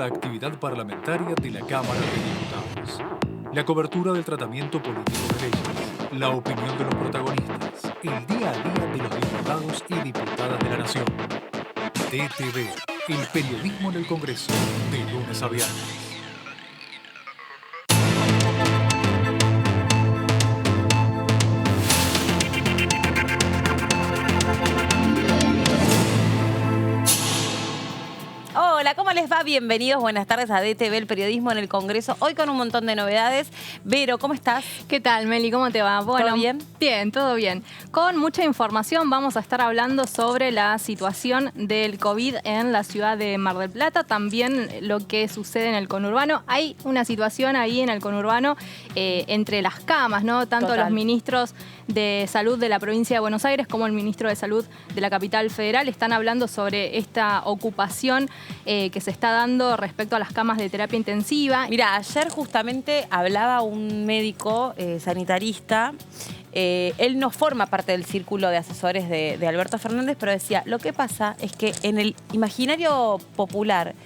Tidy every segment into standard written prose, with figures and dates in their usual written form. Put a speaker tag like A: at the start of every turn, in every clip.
A: La actividad parlamentaria de la Cámara de Diputados. La cobertura del tratamiento político de leyes. La opinión de los protagonistas. El día a día de los diputados y diputadas de la Nación. DTV, el periodismo en el Congreso, de lunes a viernes.
B: Hola, ¿cómo les va? Bienvenidos, buenas tardes a DTV, el periodismo en el Congreso. Hoy con un montón de novedades. Vero, ¿cómo estás?
C: ¿Qué tal, Meli? ¿Cómo te va?
B: Bueno, ¿todo bien?
C: Bien, todo bien. Con mucha información vamos a estar hablando sobre la situación del COVID en la ciudad de Mar del Plata, también lo que sucede en el conurbano. Hay una situación ahí en el conurbano entre las camas, ¿no? Tanto
B: Total.
C: Los ministros de Salud de la provincia de Buenos Aires como el ministro de Salud de la capital federal están hablando sobre esta ocupación que se está dando respecto a las camas de terapia intensiva.
B: Mira, ayer justamente hablaba un médico sanitarista. Él no forma parte del círculo de asesores de Alberto Fernández, pero decía, lo que pasa es que en el imaginario popular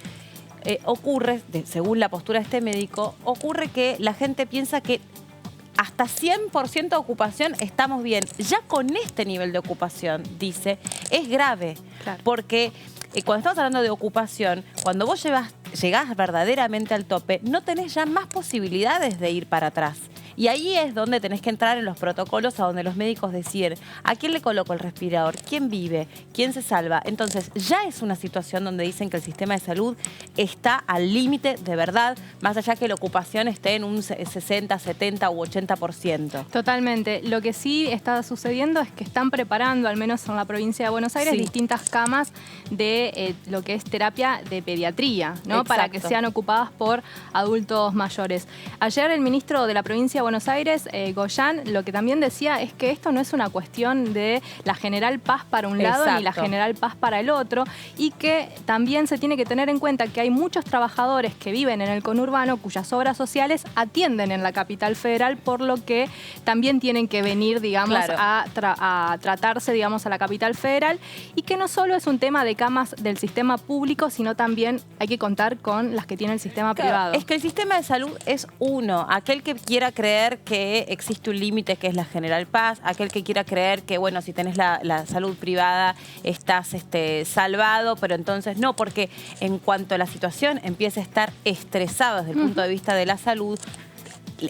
B: ocurre, según la postura de este médico, ocurre que la gente piensa que hasta 100% de ocupación estamos bien. Ya con este nivel de ocupación, dice, es grave.
C: Claro.
B: Porque cuando estamos hablando de ocupación, cuando vos llegás verdaderamente al tope, no tenés ya más posibilidades de ir para atrás. Y ahí es donde tenés que entrar en los protocolos a donde los médicos deciden a quién le coloco el respirador, quién vive, quién se salva. Entonces ya es una situación donde dicen que el sistema de salud está al límite de verdad, más allá que la ocupación esté en un 60, 70 u 80%.
C: Totalmente. Lo que sí está sucediendo es que están preparando, al menos en la provincia de Buenos Aires,
B: Sí.
C: distintas camas de lo que es terapia de pediatría, ¿no?
B: Exacto.
C: Para que sean ocupadas por adultos mayores. Ayer el ministro de la provincia de Buenos Aires, Goyan, lo que también decía es que esto no es una cuestión de la General Paz para un lado ni la
B: Exacto.
C: General Paz para el otro, y que también se tiene que tener en cuenta que hay muchos trabajadores que viven en el conurbano cuyas obras sociales atienden en la capital federal, por lo que también tienen que venir, digamos,
B: Claro.
C: a tratarse, digamos, a la capital federal, y que no solo es un tema de camas del sistema público, sino también hay que contar con las que tiene el sistema
B: Claro,
C: privado.
B: es que el sistema de salud es uno. Aquel que quiera creer que existe un límite que es la General Paz, aquel que quiera creer que, bueno, si tenés la salud privada estás salvado, pero entonces no, porque en cuanto la situación empiece a estar estresada desde el punto de vista de la salud,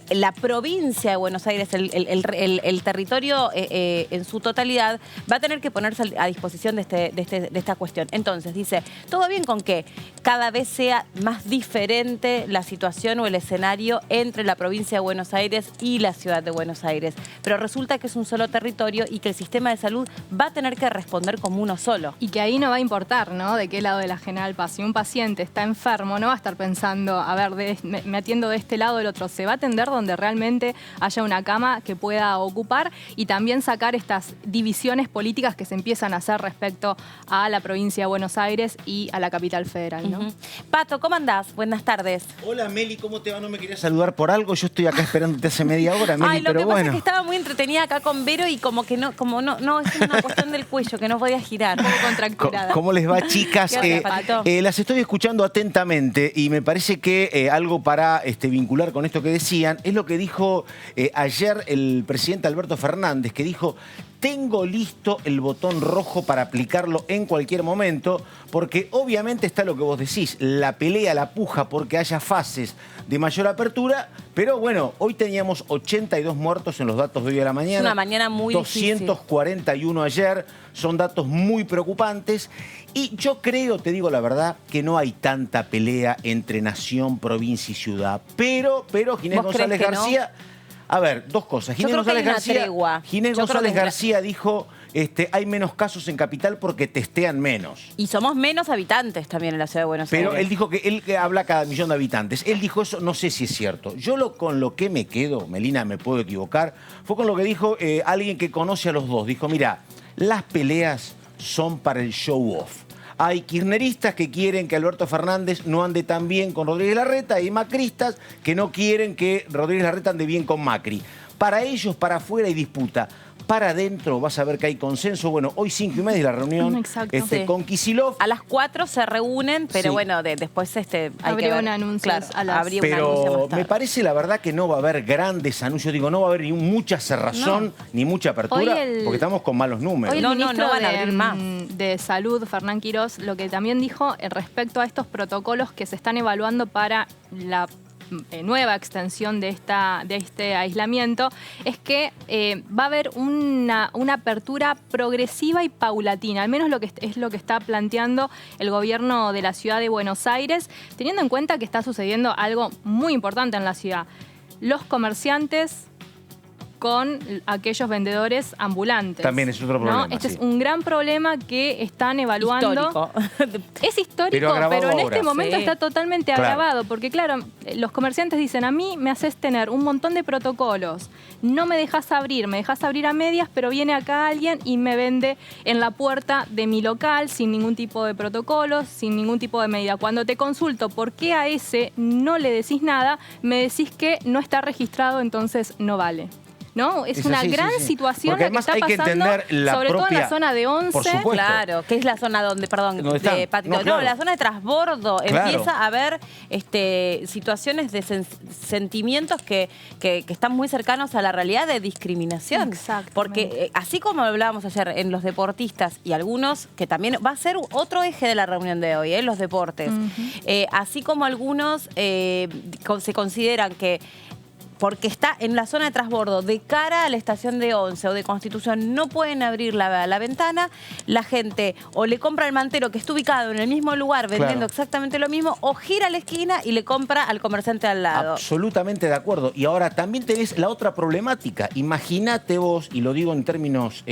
B: la provincia de Buenos Aires, el territorio en su totalidad, va a tener que ponerse a disposición de esta cuestión. Entonces, dice, todo bien con que cada vez sea más diferente la situación o el escenario entre la provincia de Buenos Aires y la ciudad de Buenos Aires, pero resulta que es un solo territorio y que el sistema de salud va a tener que responder como uno solo.
C: Y que ahí no va a importar, ¿no? De qué lado de la General Paz. Si un paciente está enfermo, no va a estar pensando, a ver, me atiendo de este lado o del otro. Se va a atender donde realmente haya una cama que pueda ocupar, y también sacar estas divisiones políticas que se empiezan a hacer respecto a la provincia de Buenos Aires y a la capital federal, ¿no?
B: Pato, ¿cómo andás? Buenas tardes.
D: Hola Meli, ¿cómo te va? ¿No me querías saludar por algo? Yo estoy acá esperándote hace media hora, Meli,
B: Ay, lo
D: pero
B: que pasa
D: bueno.
B: es que estaba muy entretenida acá con Vero y como que no, es una cuestión del cuello, que no podía girar.
C: Contracturada.
D: ¿Cómo les va, chicas?
B: ¿Qué onda, Pato?
D: Las estoy escuchando atentamente y me parece que algo para vincular con esto que decían es lo que dijo ayer el presidente Alberto Fernández, que dijo: tengo listo el botón rojo para aplicarlo en cualquier momento, porque obviamente está lo que vos decís, la pelea, la puja, porque haya fases de mayor apertura, pero bueno, hoy teníamos 82 muertos en los datos de hoy a la mañana.
B: Es una mañana muy
D: 241 ayer, son datos muy preocupantes. Y yo creo, te digo la verdad, que no hay tanta pelea entre nación, provincia y ciudad. Pero Ginés
B: ¿Vos
D: González
B: crees que no?
D: García... A ver, dos cosas.
B: Yo creo que hay una tregua.
D: Ginés
B: Yo creo
D: González
B: que es
D: García dijo, hay menos casos en Capital porque testean menos.
B: Y somos menos habitantes también en la ciudad de Buenos Aires.
D: Pero él dijo que él habla cada millón de habitantes. Él dijo eso, no sé si es cierto. Yo con lo que me quedo, Melina, me puedo equivocar, fue con lo que dijo alguien que conoce a los dos. Dijo, mira, las peleas son para el show off. Hay kirchneristas que quieren que Alberto Fernández no ande tan bien con Rodríguez Larreta y macristas que no quieren que Rodríguez Larreta ande bien con Macri. Para ellos, para afuera hay disputa. para adentro vas a ver que hay consenso. Bueno, hoy 5:30 la reunión
C: Exacto.
B: Sí.
D: con Kicillof.
B: A las 4 se reúnen, pero
D: Sí.
B: bueno, después hay que
C: Habría
B: ver.
C: un anuncio
B: Claro,
C: a las-
B: habría un anuncio
D: Pero
B: más tarde.
D: me parece la verdad que no va a haber grandes anuncios. Digo, no va a haber ni mucha cerrazón ni mucha apertura
C: Hoy el-
D: porque estamos con malos números.
C: Hoy el
B: No
C: ministro
B: van a abrir más.
C: de Salud, Fernán Quirós, lo que también dijo respecto a estos protocolos que se están evaluando para la nueva extensión de este aislamiento, es que va a haber una apertura progresiva y paulatina, al menos es lo que está planteando el gobierno de la ciudad de Buenos Aires, teniendo en cuenta que está sucediendo algo muy importante en la ciudad. Los comerciantes con aquellos vendedores ambulantes.
D: También es otro problema,
C: Este
D: sí.
C: es un gran problema que están evaluando.
B: Histórico.
C: Es histórico,
D: Pero agravado
C: en
D: ahora.
C: este momento
B: Sí.
C: está totalmente
D: Claro.
C: agravado, porque claro, los comerciantes dicen, a mí me haces tener un montón de protocolos, no me dejas abrir, me dejas abrir a medias, pero viene acá alguien y me vende en la puerta de mi local sin ningún tipo de protocolos, sin ningún tipo de medida. Cuando te consulto por qué a ese no le decís nada, me decís que no está registrado, entonces no vale. ¿No? Es una
D: así,
C: gran
D: sí, sí.
C: situación
D: Porque
C: la que
D: además
C: está
D: hay que
C: pasando,
D: entender la
C: sobre todo en
D: propia-
C: la zona de Once.
D: Por supuesto.
B: Claro, que es la zona donde, perdón,
D: ¿Dónde están?
B: de Patito.
D: No,
B: No,
D: claro.
B: la zona de transbordo.
D: Claro.
B: Empieza a haber situaciones de sentimientos que están muy cercanos a la realidad de discriminación.
C: Exactamente.
B: Porque así como hablábamos ayer en los deportistas y algunos, que también va a ser otro eje de la reunión de hoy, los deportes. Así como algunos se consideran que porque está en la zona de transbordo de cara a la estación de Once o de Constitución, no pueden abrir la ventana, la gente o le compra al mantero que está ubicado en el mismo lugar vendiendo
D: Claro.
B: exactamente lo mismo, o gira a la esquina y le compra al comerciante al lado.
D: Absolutamente de acuerdo. Y ahora también tenés la otra problemática. Imagínate vos, y lo digo en términos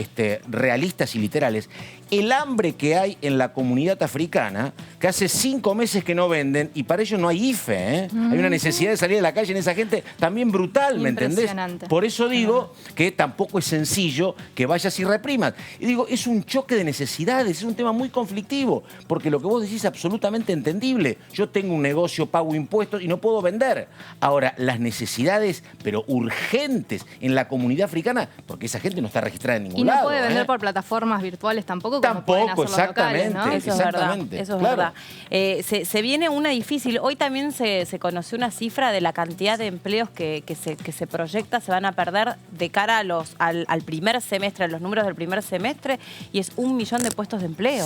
D: realistas y literales, el hambre que hay en la comunidad africana, que hace 5 meses que no venden, y para ellos no hay IFE, ¿eh? Hay una necesidad de salir de la calle en esa gente también brutal, ¿me entendés?
C: Impresionante.
D: Por eso digo que tampoco es sencillo que vayas y reprimas. Y digo, es un choque de necesidades, es un tema muy conflictivo, porque lo que vos decís es absolutamente entendible. Yo tengo un negocio, pago impuestos y no puedo vender. Ahora, las necesidades, pero urgentes en la comunidad africana, porque esa gente no está registrada en ningún
C: Y no
D: lado.
C: puede vender
D: ¿eh?
C: por plataformas virtuales tampoco, como pueden
D: Tampoco,
C: hacer los locales, ¿no?
D: exactamente.
B: Eso es verdad,
D: Exactamente,
B: eso es
D: claro.
B: verdad. Se viene una difícil. Hoy también se conoció una cifra de la cantidad de empleos que se proyecta, se van a perder de cara al primer semestre, a los números del primer semestre, y es 1 millón de puestos de empleo.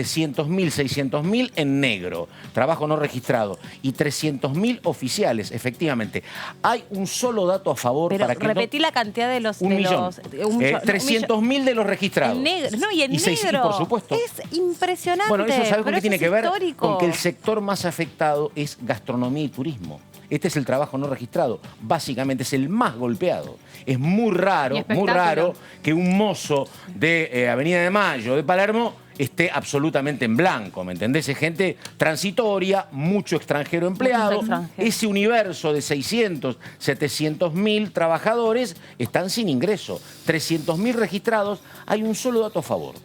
D: 600.000 en negro, trabajo no registrado, y 300.000 oficiales, efectivamente. Hay un solo dato a favor
B: Pero
D: para que
B: repetí la cantidad de los...
D: 1
B: de
D: millón.
B: los- un millón, no,
D: 300.000 de los registrados.
B: En negro, no, y en
D: seis-
B: negro.
D: por supuesto.
B: Es impresionante.
D: Bueno, eso ¿sabes con
B: pero
D: qué tiene
B: eso
D: que
B: es
D: ver?
B: histórico.
D: Con que el sector más afectado es gastronomía y turismo. Este es el trabajo no registrado. Básicamente es el más golpeado. Es muy
C: Y
D: raro
C: espectáculo.
D: que un mozo de Avenida de Mayo, de Palermo, esté absolutamente en blanco, ¿me entendés? Es gente transitoria, mucho extranjero empleado.
B: extranjero.
D: Ese universo de 600, 700.000 trabajadores están sin ingreso. 300.000 registrados. Hay un solo dato a favor.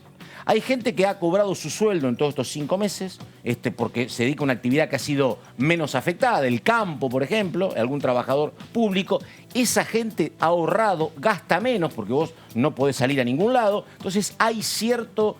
D: Hay gente que ha cobrado su sueldo en todos estos 5 meses porque se dedica a una actividad que ha sido menos afectada, el campo, por ejemplo, algún trabajador público. Esa gente ha ahorrado, gasta menos porque vos no podés salir a ningún lado. Entonces hay cierto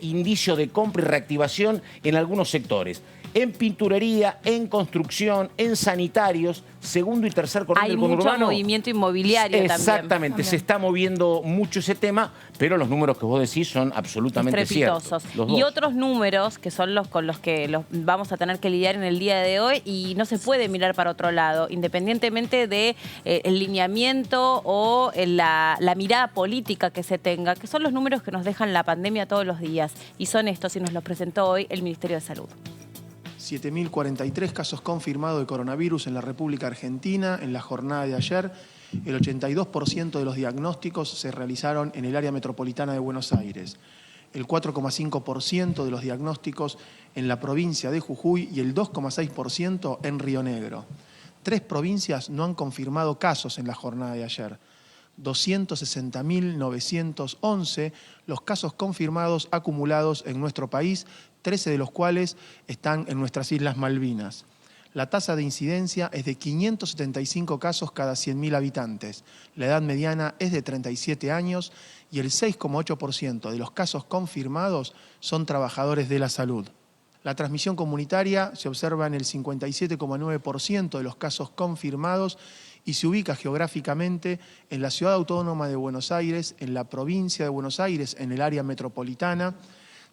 D: indicio de compra y reactivación en algunos sectores. En pinturería, en construcción, en sanitarios, segundo y tercer cordón
B: Hay
D: del
B: mucho
D: conurbano.
B: movimiento inmobiliario
D: Exactamente,
B: también.
D: se está moviendo mucho ese tema, pero los números que vos decís son absolutamente
B: Estrepitosos.
D: ciertos. Los
B: Y
D: dos.
B: otros números que son los con los que vamos a tener que lidiar en el día de hoy, y no se puede mirar para otro lado, independientemente de el lineamiento o la mirada política que se tenga, que son los números que nos dejan la pandemia todos los días. Y son estos, y nos los presentó hoy el Ministerio de Salud.
E: 7.043 casos confirmados de coronavirus en la República Argentina en la jornada de ayer. El 82% de los diagnósticos se realizaron en el área metropolitana de Buenos Aires. El 4,5% de los diagnósticos en la provincia de Jujuy y el 2,6% en Río Negro. 3 provincias no han confirmado casos en la jornada de ayer. 260.911 los casos confirmados acumulados en nuestro país, 13 de los cuales están en nuestras Islas Malvinas. La tasa de incidencia es de 575 casos cada 100.000 habitantes. La edad mediana es de 37 años y el 6,8% de los casos confirmados son trabajadores de la salud. La transmisión comunitaria se observa en el 57,9% de los casos confirmados y se ubica geográficamente en la Ciudad Autónoma de Buenos Aires, en la provincia de Buenos Aires, en el área metropolitana.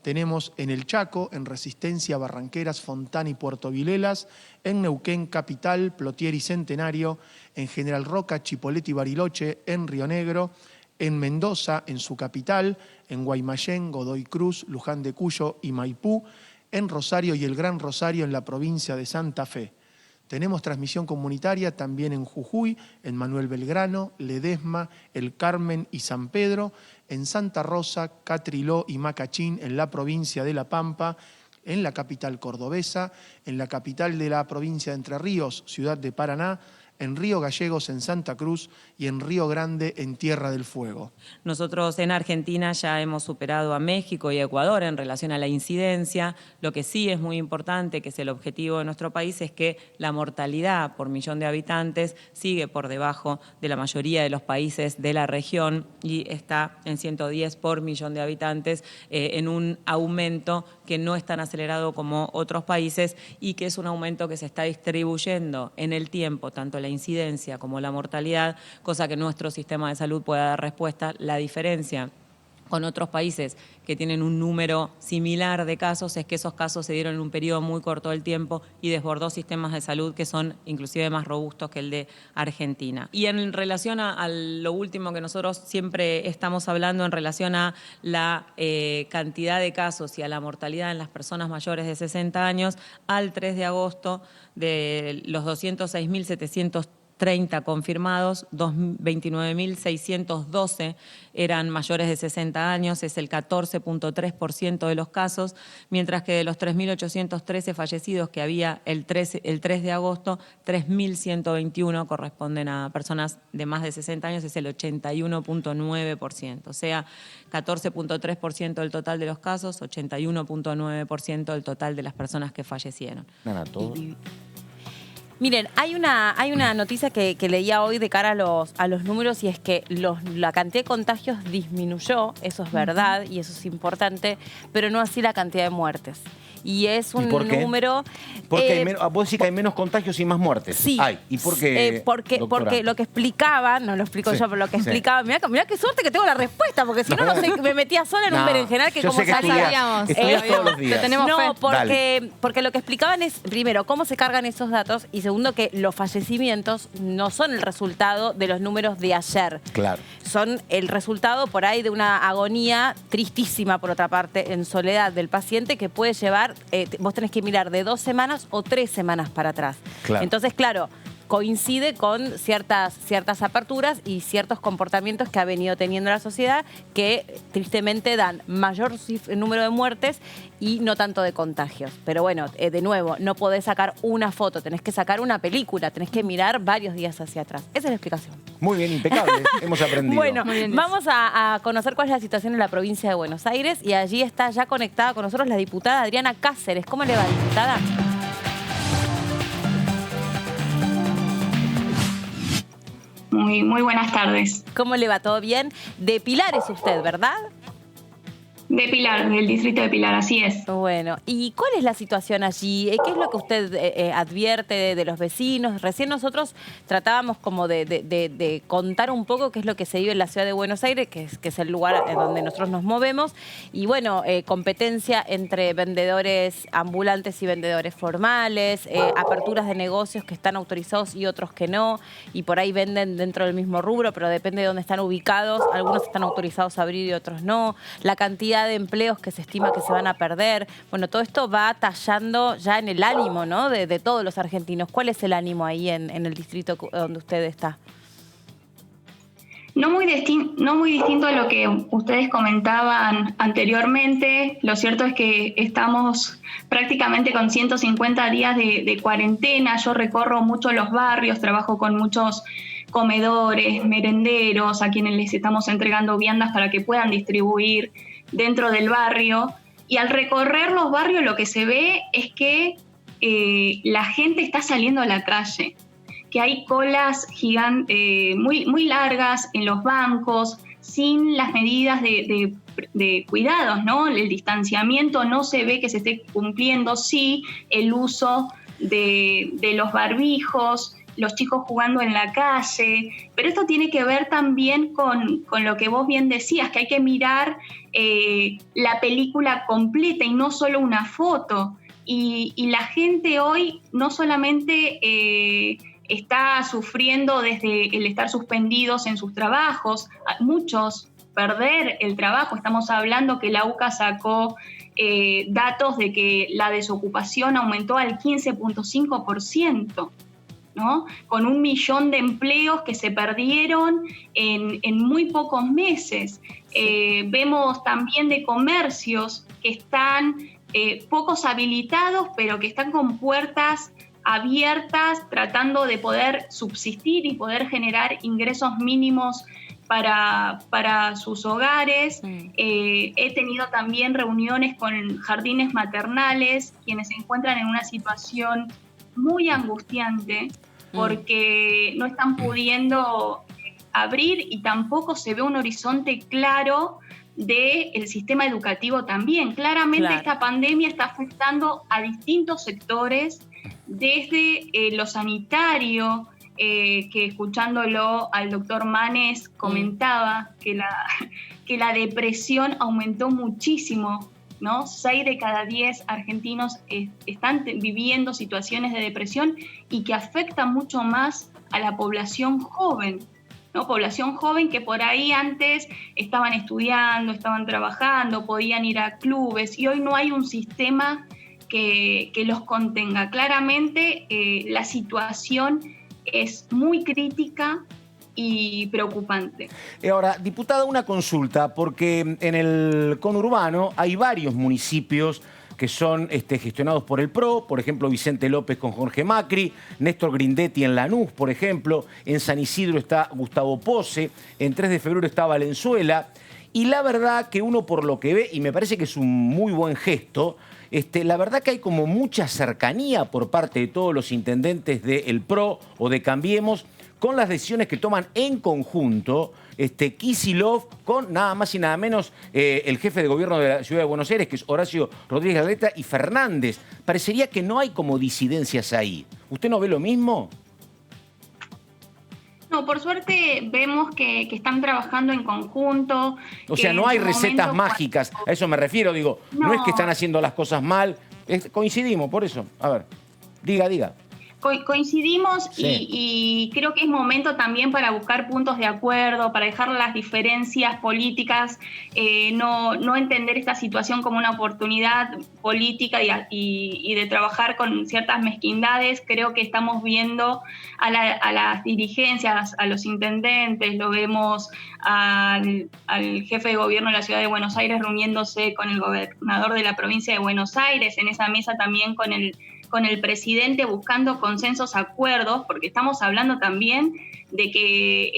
E: Tenemos en el Chaco, en Resistencia, Barranqueras, Fontana y Puerto Vilelas, en Neuquén, Capital, Plotier y Centenario, en General Roca, Chipolete y Bariloche, en Río Negro, en Mendoza, en su capital, en Guaymallén, Godoy Cruz, Luján de Cuyo y Maipú, en Rosario y el Gran Rosario en la provincia de Santa Fe. Tenemos transmisión comunitaria también en Jujuy, en Manuel Belgrano, Ledesma, El Carmen y San Pedro, en Santa Rosa, Catriló y Macachín en la provincia de La Pampa, en la capital cordobesa, en la capital de la provincia de Entre Ríos, ciudad de Paraná, en Río Gallegos, en Santa Cruz y en Río Grande, en Tierra del Fuego.
F: Nosotros en Argentina ya hemos superado a México y a Ecuador en relación a la incidencia. Lo que sí es muy importante, que es el objetivo de nuestro país, es que la mortalidad por millón de habitantes sigue por debajo de la mayoría de los países de la región y está en 110 por millón de habitantes, en un aumento que no es tan acelerado como otros países y que es un aumento que se está distribuyendo en el tiempo, tanto la incidencia como la mortalidad, cosa que nuestro sistema de salud pueda dar respuesta. La diferencia con otros países que tienen un número similar de casos es que esos casos se dieron en un periodo muy corto del tiempo y desbordó sistemas de salud que son inclusive más robustos que el de Argentina. Y en relación a lo último que nosotros siempre estamos hablando en relación a la cantidad de casos y a la mortalidad en las personas mayores de 60 años, al 3 de agosto de los 206.730 confirmados, 29.612 eran mayores de 60 años, es el 14,3% de los casos, mientras que de los 3.813 fallecidos que había el 3 de agosto, 3.121 corresponden a personas de más de 60 años, es el 81,9%. O sea, 14,3% del total de los casos, 81,9% del total de las personas que fallecieron.
D: Nada, todo.
B: Miren, hay una noticia que leía hoy de cara a los números y es que la cantidad de contagios disminuyó, eso es verdad y eso es importante, pero no así la cantidad de muertes. Y es un número...
D: Porque vos decís que hay menos contagios y más muertes.
B: Sí.
D: ¿Y por qué,
B: porque lo que explicaba, no lo explico yo, pero lo que explicaba, mirá qué suerte que tengo la respuesta, porque si no, no sé, me metía sola en un berenjenal que
D: yo
B: como
D: sé que
B: salíamos.
D: Estudiás todos los días.
B: No, porque lo que explicaban es, primero, cómo se cargan esos datos y segundo, que los fallecimientos no son el resultado de los números de ayer.
D: Claro.
B: Son el resultado por ahí de una agonía tristísima, por otra parte, en soledad del paciente que puede llevar, vos tenés que mirar de 2 semanas o 3 semanas para atrás.
D: Claro.
B: Entonces, claro, coincide con ciertas aperturas y ciertos comportamientos que ha venido teniendo la sociedad que tristemente dan mayor número de muertes y no tanto de contagios. Pero bueno, de nuevo, no podés sacar una foto, tenés que sacar una película, tenés que mirar varios días hacia atrás. Esa es la explicación.
D: Muy bien, impecable. Hemos aprendido.
B: Bueno, vamos a conocer cuál es la situación en la provincia de Buenos Aires y allí está ya conectada con nosotros la diputada Adriana Cáceres. ¿Cómo le va, diputada?
G: Muy buenas tardes.
B: ¿Cómo le va? ¿Todo bien? De Pilar es usted, ¿verdad?
G: De Pilar, del distrito de Pilar, así es.
B: Bueno, ¿y cuál es la situación allí? ¿Qué es lo que usted advierte de los vecinos? Recién nosotros tratábamos como de contar un poco qué es lo que se vive en la ciudad de Buenos Aires, que es el lugar en donde nosotros nos movemos. Y bueno, competencia entre vendedores ambulantes y vendedores formales, aperturas de negocios que están autorizados y otros que no, y por ahí venden dentro del mismo rubro, pero depende de dónde están ubicados. Algunos están autorizados a abrir y otros no. La cantidad de empleos que se estima que se van a perder. Bueno, todo esto va tallando ya en el ánimo, ¿no? de todos los argentinos. ¿Cuál es el ánimo ahí en el distrito donde usted está?
G: No muy distinto a lo que ustedes comentaban anteriormente. Lo cierto es que estamos prácticamente con 150 días de cuarentena. Yo recorro mucho los barrios, trabajo con muchos comedores, merenderos, a quienes les estamos entregando viandas para que puedan distribuir dentro del barrio, y al recorrer los barrios lo que se ve es que la gente está saliendo a la calle, que hay colas gigantes, muy largas en los bancos, sin las medidas de cuidados, ¿no? El distanciamiento no se ve que se esté cumpliendo, sí, el uso de los barbijos, los chicos jugando en la calle, pero esto tiene que ver también con lo que vos bien decías, que hay que mirar la película completa y no solo una foto. Y la gente hoy no solamente está sufriendo desde el estar suspendidos en sus trabajos, muchos perder el trabajo. Estamos hablando que la UCA sacó datos de que la desocupación aumentó al 15.5%, ¿no? Con 1 millón de empleos que se perdieron en muy pocos meses. Vemos también de comercios que están pocos habilitados, pero que están con puertas abiertas, tratando de poder subsistir y poder generar ingresos mínimos para sus hogares. He tenido también reuniones con jardines maternales, quienes se encuentran en una situación muy angustiante porque no están pudiendo abrir y tampoco se ve un horizonte claro del sistema educativo también. Claramente esta pandemia está afectando a distintos sectores, desde lo sanitario, que escuchándolo al doctor Manes comentaba que la depresión aumentó muchísimo, ¿no? 6 de cada 10 argentinos están viviendo situaciones de depresión y que afecta mucho más a la población joven, ¿no? Población joven que por ahí antes estaban estudiando, estaban trabajando, podían ir a clubes, y hoy no hay un sistema que los contenga. Claramente la situación es muy crítica y preocupante.
D: Ahora, diputada, una consulta, porque en el conurbano hay varios municipios que son gestionados por el PRO, por ejemplo, Vicente López con Jorge Macri, Néstor Grindetti en Lanús, por ejemplo, en San Isidro está Gustavo Pose, en 3 de febrero está Valenzuela, y la verdad que uno por lo que ve, y me parece que es un muy buen gesto, la verdad que hay como mucha cercanía por parte de todos los intendentes del PRO o de Cambiemos con las decisiones que toman en conjunto Kicillof con nada más y nada menos el jefe de gobierno de la Ciudad de Buenos Aires, que es Horacio Rodríguez Larreta, y Fernández. Parecería que no hay como disidencias ahí. ¿Usted no ve lo mismo?
G: No, por suerte vemos que están trabajando en conjunto.
D: O sea, no hay recetas mágicas, a eso me refiero, digo. No es que están haciendo las cosas mal, coincidimos, por eso. A ver, diga.
G: Coincidimos,
D: sí.
G: y creo que es momento también para buscar puntos de acuerdo, para dejar las diferencias políticas, no entender esta situación como una oportunidad política y de trabajar con ciertas mezquindades. Creo que estamos viendo a las dirigencias, a los intendentes, lo vemos al jefe de gobierno de la Ciudad de Buenos Aires reuniéndose con el gobernador de la provincia de Buenos Aires, en esa mesa también con el presidente, buscando consensos, acuerdos, porque estamos hablando también de que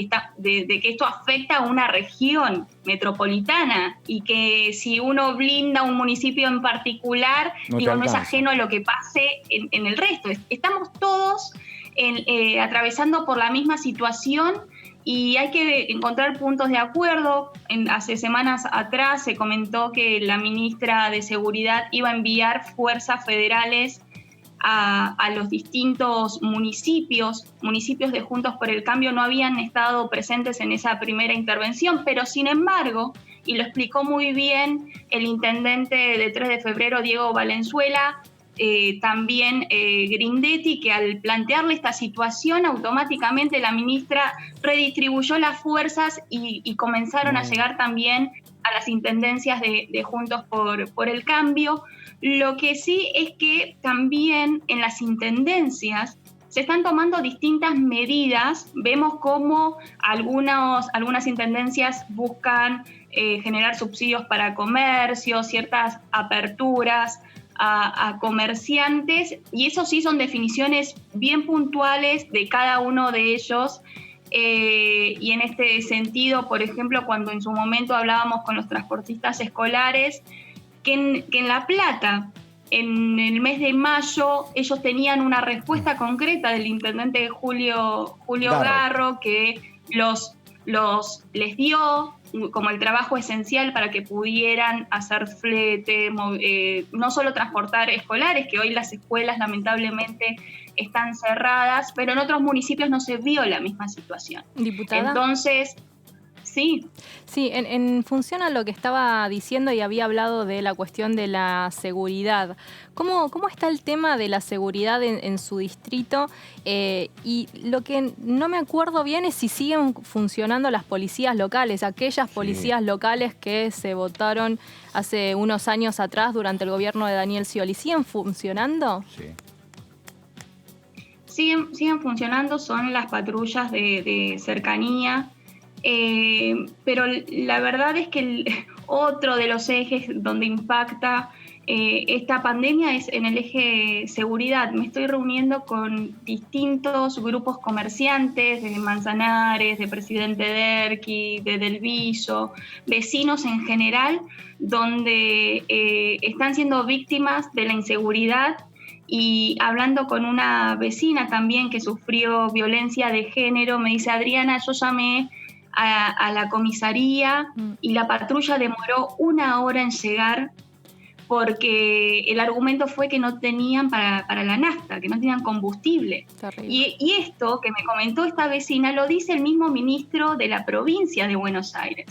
G: esto afecta a una región metropolitana y que si uno blinda un municipio en particular, no es ajeno a lo que pase en el resto. Estamos todos atravesando por la misma situación y hay que encontrar puntos de acuerdo. Hace semanas atrás se comentó que la ministra de Seguridad iba a enviar fuerzas federales a los distintos municipios de Juntos por el Cambio. No habían estado presentes en esa primera intervención, pero sin embargo, y lo explicó muy bien el intendente de 3 de febrero, Diego Valenzuela, también Grindetti, que al plantearle esta situación, automáticamente la ministra redistribuyó las fuerzas y comenzaron a llegar también a las intendencias de Juntos por el Cambio. Lo que sí es que también en las intendencias se están tomando distintas medidas. Vemos cómo algunas intendencias buscan generar subsidios para comercio, ciertas aperturas a comerciantes, y eso sí son definiciones bien puntuales de cada uno de ellos. Y en este sentido, por ejemplo, cuando en su momento hablábamos con los transportistas escolares, que en La Plata en el mes de mayo ellos tenían una respuesta concreta del intendente Julio Garro que les dio como el trabajo esencial para que pudieran hacer flete, no solo transportar escolares, que hoy las escuelas lamentablemente están cerradas, pero en otros municipios no se vio la misma situación.
C: Diputada.
G: Entonces, sí.
C: Sí, en función a lo que estaba diciendo y había hablado de la cuestión de la seguridad, ¿cómo está el tema de la seguridad en su distrito? Y lo que no me acuerdo bien es si siguen funcionando las policías locales, aquellas policías locales que se votaron hace unos años atrás durante el gobierno de Daniel Scioli. ¿Siguen funcionando?
G: Sí. Siguen funcionando, son las patrullas de cercanía. Pero la verdad es que otro de los ejes donde impacta esta pandemia es en el eje seguridad. Me estoy reuniendo con distintos grupos comerciantes, desde Manzanares, de Presidente Derqui, de Del Viso, vecinos en general, donde están siendo víctimas de la inseguridad. Y hablando con una vecina también que sufrió violencia de género, me dice: Adriana, yo llamé a la comisaría y la patrulla demoró 1 hora en llegar porque el argumento fue que no tenían para la nafta, que no tenían combustible. Y esto que me comentó esta vecina lo dice el mismo ministro de la provincia de Buenos Aires.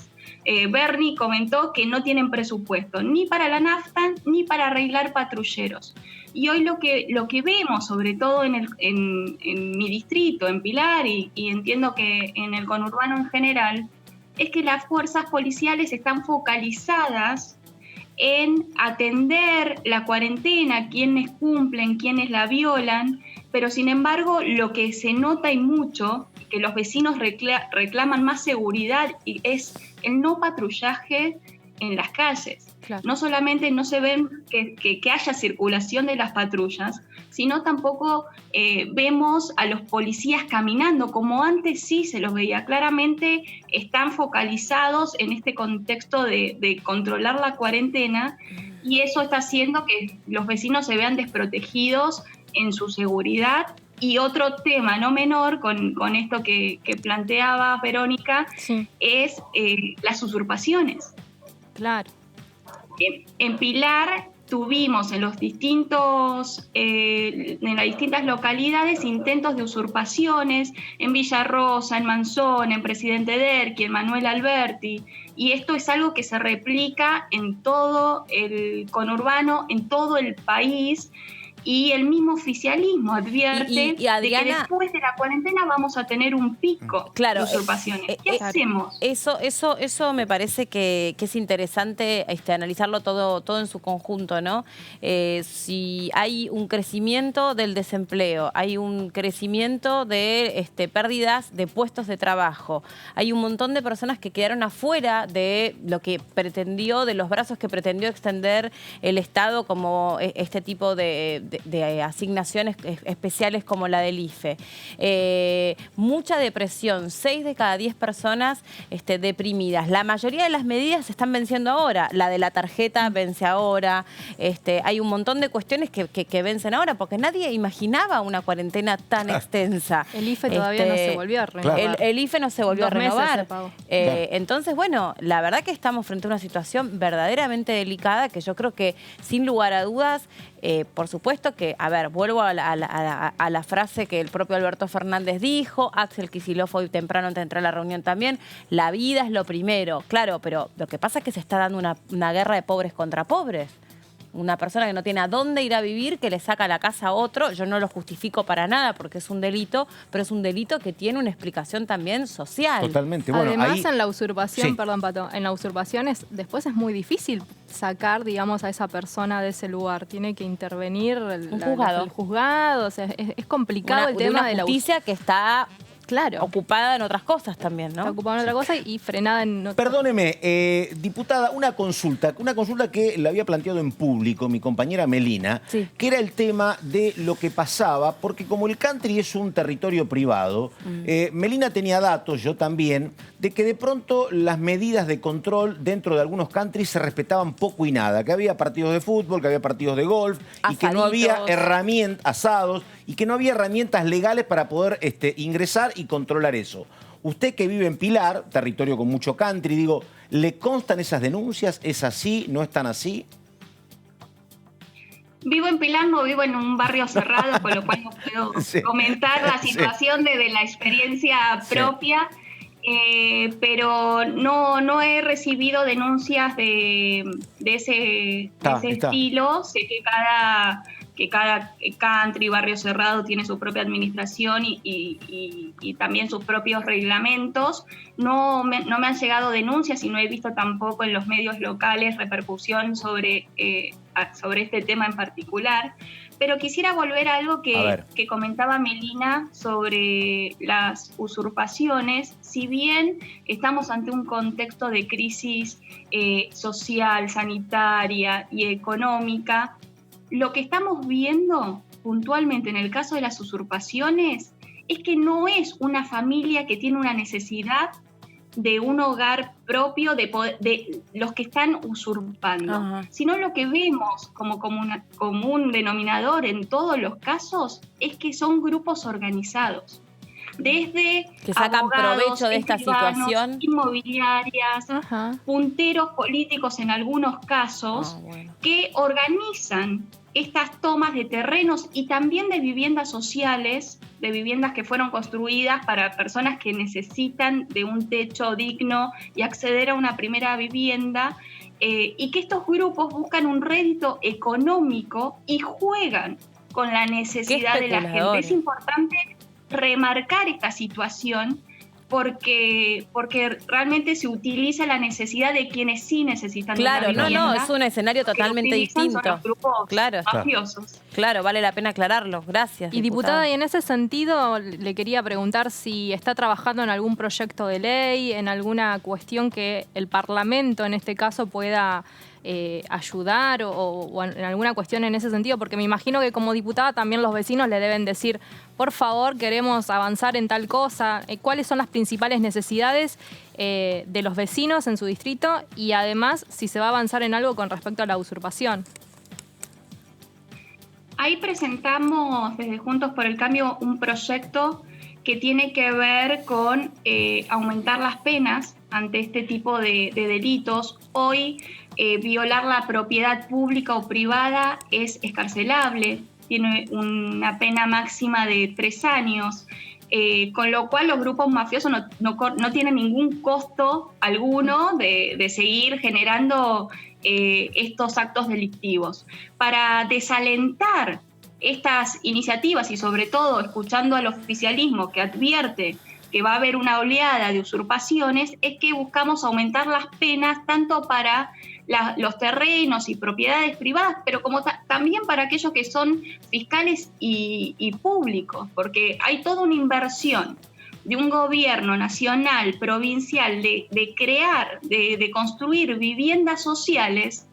G: Berni comentó que no tienen presupuesto ni para la nafta ni para arreglar patrulleros. Y hoy lo que vemos, sobre todo en mi distrito, en Pilar, y entiendo que en el conurbano en general, es que las fuerzas policiales están focalizadas en atender la cuarentena, quienes cumplen, quienes la violan, pero sin embargo lo que se nota y mucho, que los vecinos reclaman más seguridad, y es el no patrullaje en las calles. Claro. No solamente no se ven que haya circulación de las patrullas, sino tampoco vemos a los policías caminando, como antes sí se los veía. Claramente están focalizados en este contexto de controlar la cuarentena, y eso está haciendo que los vecinos se vean desprotegidos en su seguridad. Y otro tema no menor con esto que planteaba Verónica, es las usurpaciones.
C: Claro.
G: En Pilar tuvimos en las distintas localidades intentos de usurpaciones, en Villa Rosa, en Manzón, en Presidente Derqui, en Manuel Alberti, y esto es algo que se replica en todo el conurbano, en todo el país. Y el mismo oficialismo advierte
B: y Adriana,
G: de que después de la cuarentena vamos a tener un pico de usurpaciones. ¿Qué hacemos?
B: Eso me parece que es interesante analizarlo todo en su conjunto, ¿no? Si hay un crecimiento del desempleo, hay un crecimiento de pérdidas de puestos de trabajo, hay un montón de personas que quedaron afuera de lo que pretendió, de los brazos que pretendió extender el Estado, como este tipo de asignaciones especiales como la del IFE. Mucha depresión, 6 de cada 10 personas deprimidas. La mayoría de las medidas se están venciendo ahora. La de la tarjeta vence ahora. Hay un montón de cuestiones que vencen ahora, porque nadie imaginaba una cuarentena tan extensa.
C: El IFE todavía no se volvió a renovar.
B: El IFE no se volvió a renovar. Entonces, bueno, la verdad que estamos frente a una situación verdaderamente delicada, que yo creo que, sin lugar a dudas, por supuesto que, a ver, vuelvo a la frase que el propio Alberto Fernández dijo, Axel Kicillof hoy temprano entró a la reunión también: la vida es lo primero. Claro, pero lo que pasa es que se está dando una guerra de pobres contra pobres. Una persona que no tiene a dónde ir a vivir, que le saca la casa a otro. Yo no lo justifico para nada porque es un delito, pero es un delito que tiene una explicación también social.
D: Totalmente. Bueno,
C: además, en la usurpación, perdón, Pato, en la usurpación después es muy difícil sacar, digamos, a esa persona de ese lugar. Tiene que intervenir el juzgado. O sea, es complicado el tema de la
B: justicia que está
C: Claro.
B: ocupada en otras cosas también, ¿no?
C: Está ocupada en otra cosa y frenada en otra.
D: Perdóneme, diputada, una consulta que le había planteado en público mi compañera Melina,
B: Sí.
D: que era el tema de lo que pasaba, porque como el country es un territorio privado, Melina tenía datos, yo también, de que de pronto las medidas de control dentro de algunos countries se respetaban poco y nada, que había partidos de fútbol, que había partidos de golf, y que no había
B: Asaditos.
D: herramientas, asados, y que no había herramientas legales para poder ingresar y controlar eso. Usted que vive en Pilar, territorio con mucho country, digo, ¿le constan esas denuncias? ¿Es así? ¿No es tan así?
G: Vivo en Pilar, no vivo en un barrio cerrado, con lo cual no puedo
D: Sí.
G: comentar la situación desde la experiencia propia, pero no he recibido denuncias de ese estilo. Sé que cada country, barrio cerrado, tiene su propia administración y también sus propios reglamentos. No me han llegado denuncias y no he visto tampoco en los medios locales repercusión sobre este tema en particular. Pero quisiera volver a algo que comentaba Melina sobre las usurpaciones. Si bien estamos ante un contexto de crisis social, sanitaria y económica, lo que estamos viendo puntualmente en el caso de las usurpaciones es que no es una familia que tiene una necesidad de un hogar propio de los que están usurpando, sino lo que vemos como un denominador en todos los casos es que son grupos organizados. Desde
B: que sacan
G: abogados,
B: provecho de esta situación,
G: inmobiliarias, punteros políticos en algunos casos, que organizan estas tomas de terrenos y también de viviendas sociales, de viviendas que fueron construidas para personas que necesitan de un techo digno y acceder a una primera vivienda, y que estos grupos buscan un rédito económico y juegan con la necesidad de la gente. Es importante remarcar esta situación porque realmente se utiliza la necesidad de quienes sí necesitan una vivienda.
B: Es un escenario totalmente distinto.
G: Son los grupos
B: claro,
G: mafiosos.
B: Claro, vale la pena aclararlo. Gracias.
C: Y diputada, y en ese sentido le quería preguntar si está trabajando en algún proyecto de ley, en alguna cuestión que el Parlamento en este caso pueda ayudar o en alguna cuestión en ese sentido, porque me imagino que como diputada también los vecinos le deben decir, por favor, queremos avanzar en tal cosa. ¿Cuáles son las principales necesidades de los vecinos en su distrito? Y además, si se va a avanzar en algo con respecto a la usurpación.
G: Ahí presentamos desde Juntos por el Cambio un proyecto que tiene que ver con aumentar las penas ante este tipo de delitos. Hoy violar la propiedad pública o privada es excarcelable, tiene una pena máxima de 3 años, con lo cual los grupos mafiosos no tienen ningún costo alguno de seguir generando estos actos delictivos. Para desalentar estas iniciativas y sobre todo escuchando al oficialismo que advierte que va a haber una oleada de usurpaciones, es que buscamos aumentar las penas tanto para los terrenos y propiedades privadas, pero como también para aquellos que son fiscales y públicos, porque hay toda una inversión de un gobierno nacional, provincial, de crear, de construir viviendas sociales,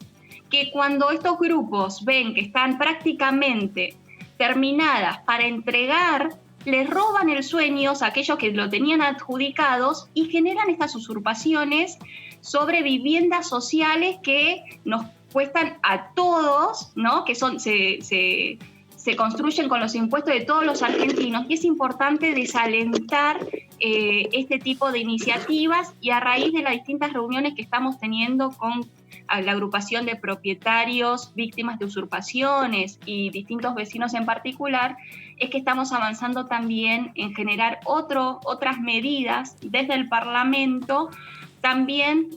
G: que cuando estos grupos ven que están prácticamente terminadas para entregar, les roban el sueño a aquellos que lo tenían adjudicados y generan estas usurpaciones sobre viviendas sociales que nos cuestan a todos, ¿no? Que se construyen con los impuestos de todos los argentinos, y es importante desalentar este tipo de iniciativas, y a raíz de las distintas reuniones que estamos teniendo con la agrupación de propietarios, víctimas de usurpaciones y distintos vecinos en particular, es que estamos avanzando también en generar otras medidas desde el Parlamento, también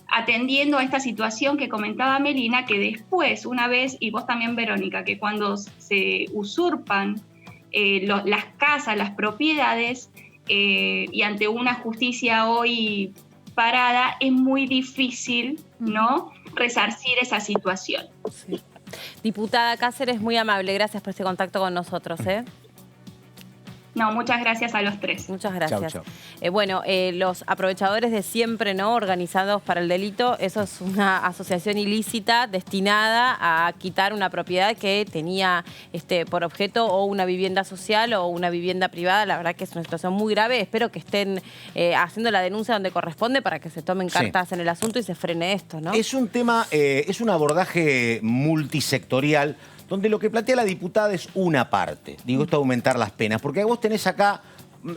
G: atendiendo a esta situación que comentaba Melina, que después, una vez, y vos también, Verónica, que cuando se usurpan las casas, las propiedades, y ante una justicia hoy parada, es muy difícil, ¿no?, resarcir esa situación.
B: Sí. Diputada Cáceres, muy amable, gracias por este contacto con nosotros.
G: No, muchas gracias a los tres.
B: Muchas gracias.
D: Chau,
B: Bueno, los aprovechadores de siempre, ¿no? Organizados para el delito, eso es una asociación ilícita destinada a quitar una propiedad que tenía por objeto o una vivienda social o una vivienda privada. La verdad que es una situación muy grave. Espero que estén haciendo la denuncia donde corresponde para que se tomen cartas en el asunto y se frene esto, ¿no?
D: Es un tema, es un abordaje multisectorial donde lo que plantea la diputada es una parte. Digo, esto de aumentar las penas. Porque vos tenés acá,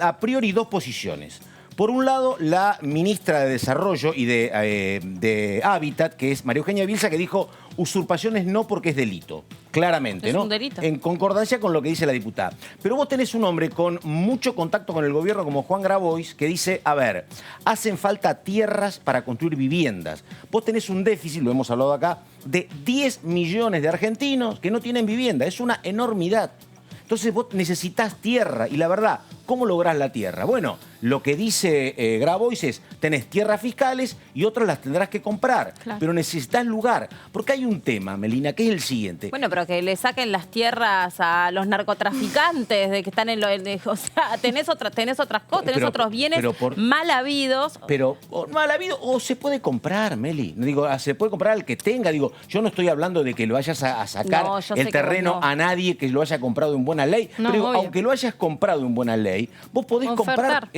D: a priori, dos posiciones. Por un lado, la ministra de Desarrollo y de Hábitat, que es María Eugenia Bielsa, que dijo usurpaciones no porque es delito. Claramente,
B: es
D: ¿no?
B: Un delito.
D: En concordancia con lo que dice la diputada. Pero vos tenés un hombre con mucho contacto con el gobierno como Juan Grabois, que dice, a ver, hacen falta tierras para construir viviendas. Vos tenés un déficit, lo hemos hablado acá, de 10 millones de argentinos que no tienen vivienda. Es una enormidad. Entonces vos necesitás tierra y la verdad, ¿cómo lográs la tierra? Bueno, lo que dice Grabois es, tenés tierras fiscales y otras las tendrás que comprar,
C: Claro.
D: pero necesitas lugar. Porque hay un tema, Melina, que es el siguiente.
B: Bueno, pero que le saquen las tierras a los narcotraficantes de que están en o sea, tenés otras cosas, tenés otros bienes mal habidos.
D: Pero mal habido, o se puede comprar, Meli. Digo, se puede comprar al que tenga. Digo, yo no estoy hablando de que lo vayas a sacar el terreno a nadie que lo haya comprado en buena ley.
C: No,
D: pero digo,
C: obvio.
D: aunque lo hayas comprado en buena ley, vos podés comprar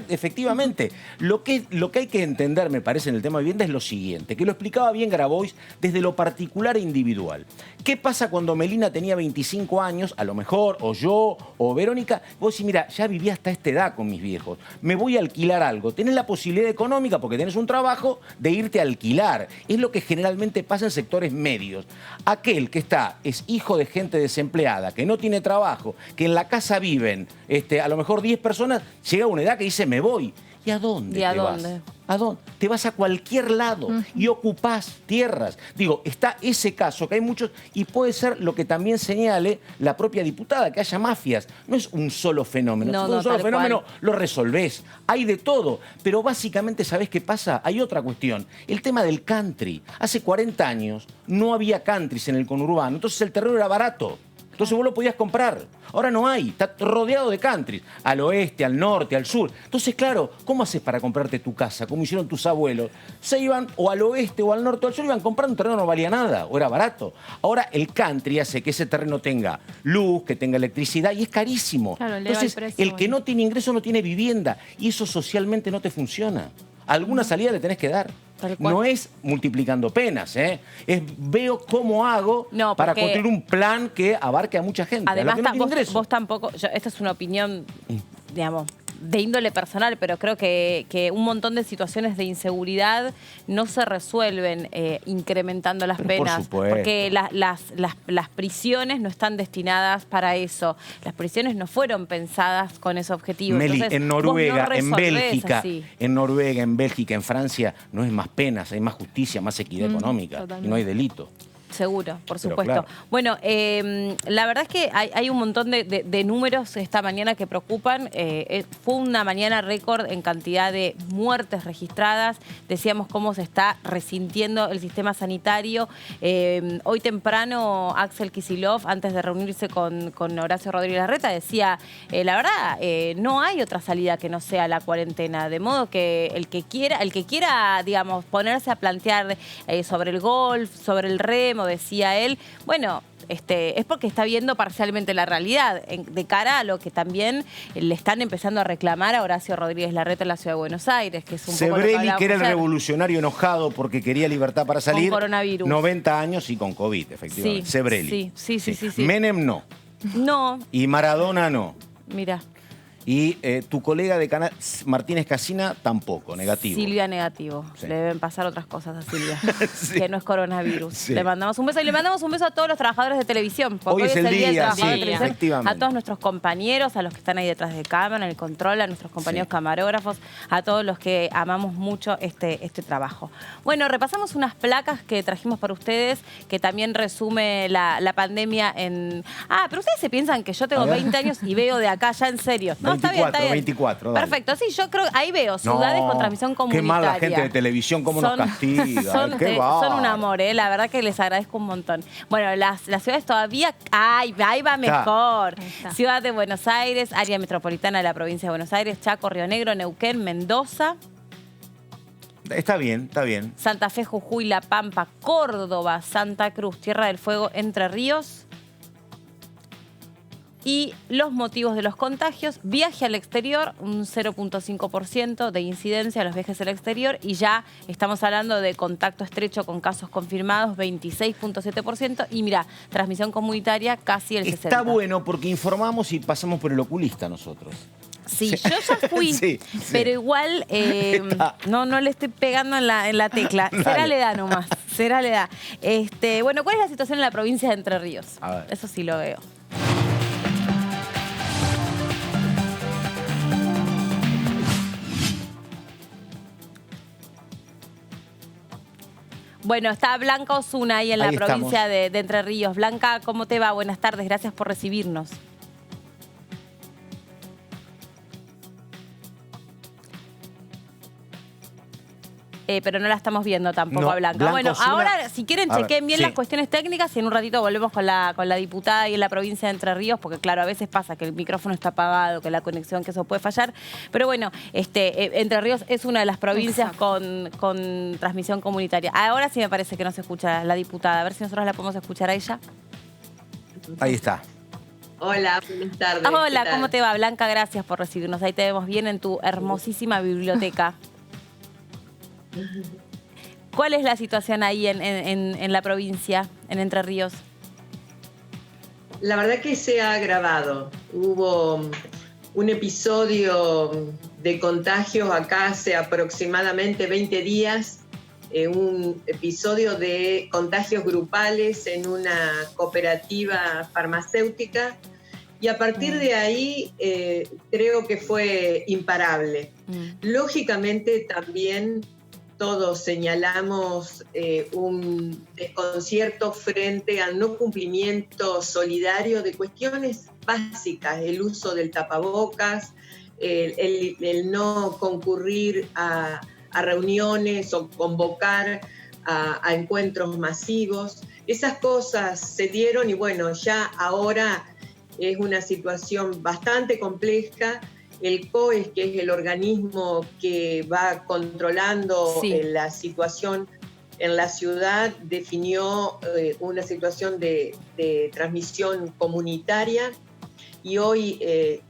D: efectivamente. Lo que hay que entender, me parece, en el tema de vivienda es lo siguiente, que lo explicaba bien Grabois desde lo particular e individual. ¿Qué pasa cuando Melina tenía 25 años, a lo mejor, o yo, o Verónica? Vos decís, mira, ya viví hasta esta edad con mis viejos, me voy a alquilar algo. Tenés la posibilidad económica, porque tenés un trabajo, de irte a alquilar. Es lo que generalmente pasa en sectores medios. Aquel que es hijo de gente desempleada, que no tiene trabajo, que en la casa viven a lo mejor 10 personas, llega a una edad que dice, me voy. ¿Y a dónde te vas? ¿A dónde? Te vas a cualquier lado y ocupás tierras. Digo, está ese caso, que hay muchos, y puede ser lo que también señale la propia diputada, que haya mafias. No es un solo fenómeno.
B: No,
D: si es un solo fenómeno,
B: cual.
D: lo resolvés. Hay de todo. Pero básicamente, ¿sabés qué pasa? Hay otra cuestión. El tema del country. Hace 40 años no había countries en el conurbano, entonces el terreno era barato. Entonces vos lo podías comprar. Ahora no hay, está rodeado de countries, al oeste, al norte, al sur. Entonces, claro, ¿cómo haces para comprarte tu casa? Como hicieron tus abuelos. Se iban o al oeste o al norte o al sur, iban comprando un terreno que no valía nada o era barato. Ahora el country hace que ese terreno tenga luz, que tenga electricidad y es carísimo.
C: Claro, eleva el
D: Entonces,
C: precio,
D: el que no tiene ingreso no tiene vivienda y eso socialmente no te funciona. Alguna salida le tenés que dar. No es multiplicando penas, es veo cómo hago para construir un plan que abarque a mucha gente.
B: Además,
D: a la que no tiene ingreso.
B: vos tampoco, esta es una opinión, digamos, de índole personal, pero creo que un montón de situaciones de inseguridad no se resuelven incrementando las penas.
D: Por supuesto.
B: Porque las prisiones no están destinadas para eso. Las prisiones no fueron pensadas con ese objetivo.
D: Meli,
B: Entonces,
D: en Noruega,
B: vos no
D: en
B: resolvés
D: Bélgica,
B: así.
D: en Noruega, en Bélgica, en Francia, no es más penas, hay más justicia, más equidad económica
C: totalmente.
D: y no hay delito.
B: Seguro, por
D: Pero
B: supuesto.
D: claro.
B: Bueno, la verdad es que hay un montón de números esta mañana que preocupan. Fue una mañana récord en cantidad de muertes registradas. Decíamos cómo se está resintiendo el sistema sanitario. Hoy temprano, Axel Kicillof, antes de reunirse con Horacio Rodríguez Larreta, decía, la verdad, no hay otra salida que no sea la cuarentena. De modo que el que quiera, digamos, ponerse a plantear sobre el golf, sobre el remo, decía él, bueno, es porque está viendo parcialmente la realidad, de cara a lo que también le están empezando a reclamar a Horacio Rodríguez Larreta en la Ciudad de Buenos Aires, que es un poco lo que
D: Sebrelli, que era el
B: ayer.
D: revolucionario enojado porque quería libertad para salir.
B: Con coronavirus.
D: 90 años y con COVID, efectivamente.
B: Sí,
D: Sebrelli.
B: sí.
D: Menem no.
B: No,
D: Y Maradona no.
B: mira,
D: Y tu colega de canal, Martínez Casina, tampoco, negativo.
B: Silvia negativo.
D: Sí.
B: Le deben pasar otras cosas a Silvia,
D: Sí.
B: que no es coronavirus.
D: Sí.
B: Le mandamos un beso y le mandamos un beso a todos los trabajadores de televisión. Porque
D: Hoy es el
B: del
D: día,
B: trabajador
D: sí,
B: de televisión,
D: efectivamente.
B: a todos nuestros compañeros, a los que están ahí detrás de cámara, en el control, a nuestros compañeros
D: Sí.
B: camarógrafos, a todos los que amamos mucho este trabajo. Bueno, repasamos unas placas que trajimos para ustedes, que también resume la pandemia en... Ah, pero ustedes se piensan que yo tengo 20 años y veo de acá, ya en serio. No, está bien, está bien.
D: 24, dale.
B: Perfecto, sí, yo creo, ahí veo, ciudades con transmisión comunitaria.
D: Qué mal la gente de televisión, cómo nos castiga. Qué
B: son un amor, la verdad que les agradezco un montón. Bueno, las ciudades todavía, ahí va mejor. Ciudad de Buenos Aires, área metropolitana de la provincia de Buenos Aires, Chaco, Río Negro, Neuquén, Mendoza.
D: Está bien, está bien.
B: Santa Fe, Jujuy, La Pampa, Córdoba, Santa Cruz, Tierra del Fuego, Entre Ríos. Y los motivos de los contagios: viaje al exterior, un 0.5% de incidencia a los viajes al exterior, y ya estamos hablando de contacto estrecho con casos confirmados, 26.7%, y mira, transmisión comunitaria casi el 60%.
D: Está bueno porque informamos y pasamos por el oculista nosotros.
B: Sí, yo ya fui,
D: sí.
B: pero igual no le estoy pegando en la tecla. Será la edad nomás, será la edad. Bueno, ¿cuál es la situación en la provincia de Entre Ríos?
D: A ver.
B: Eso sí lo veo. Bueno, está Blanca Osuna ahí en la provincia de Entre Ríos. Blanca, ¿cómo te va? Buenas tardes, gracias por recibirnos. Pero no la estamos viendo tampoco a Blanca. Bueno,
D: Osuna,
B: ahora, si quieren, chequen bien las cuestiones técnicas y en un ratito volvemos con la diputada ahí en la provincia de Entre Ríos, porque claro, a veces pasa que el micrófono está apagado, que la conexión, que eso puede fallar. Pero bueno, Entre Ríos es una de las provincias con transmisión comunitaria. Ahora sí me parece que no se escucha la diputada. A ver si nosotros la podemos escuchar a ella.
D: Ahí está.
H: Hola, buenas tardes.
B: Hola, ¿cómo te va, Blanca? Gracias por recibirnos. Ahí te vemos bien en tu hermosísima biblioteca. ¿Cuál es la situación ahí en la provincia, en Entre Ríos?
H: La verdad que se ha agravado. Hubo un episodio de contagios acá hace aproximadamente 20 días, un episodio de contagios grupales en una cooperativa farmacéutica, y a partir de ahí creo que fue imparable. Lógicamente también todos señalamos un desconcierto frente al no cumplimiento solidario de cuestiones básicas, el uso del tapabocas, el no concurrir a reuniones o convocar a encuentros masivos. Esas cosas se dieron y bueno, ya ahora es una situación bastante compleja. El COES, que es el organismo que va controlando la situación en la ciudad, definió una situación de transmisión comunitaria, y hoy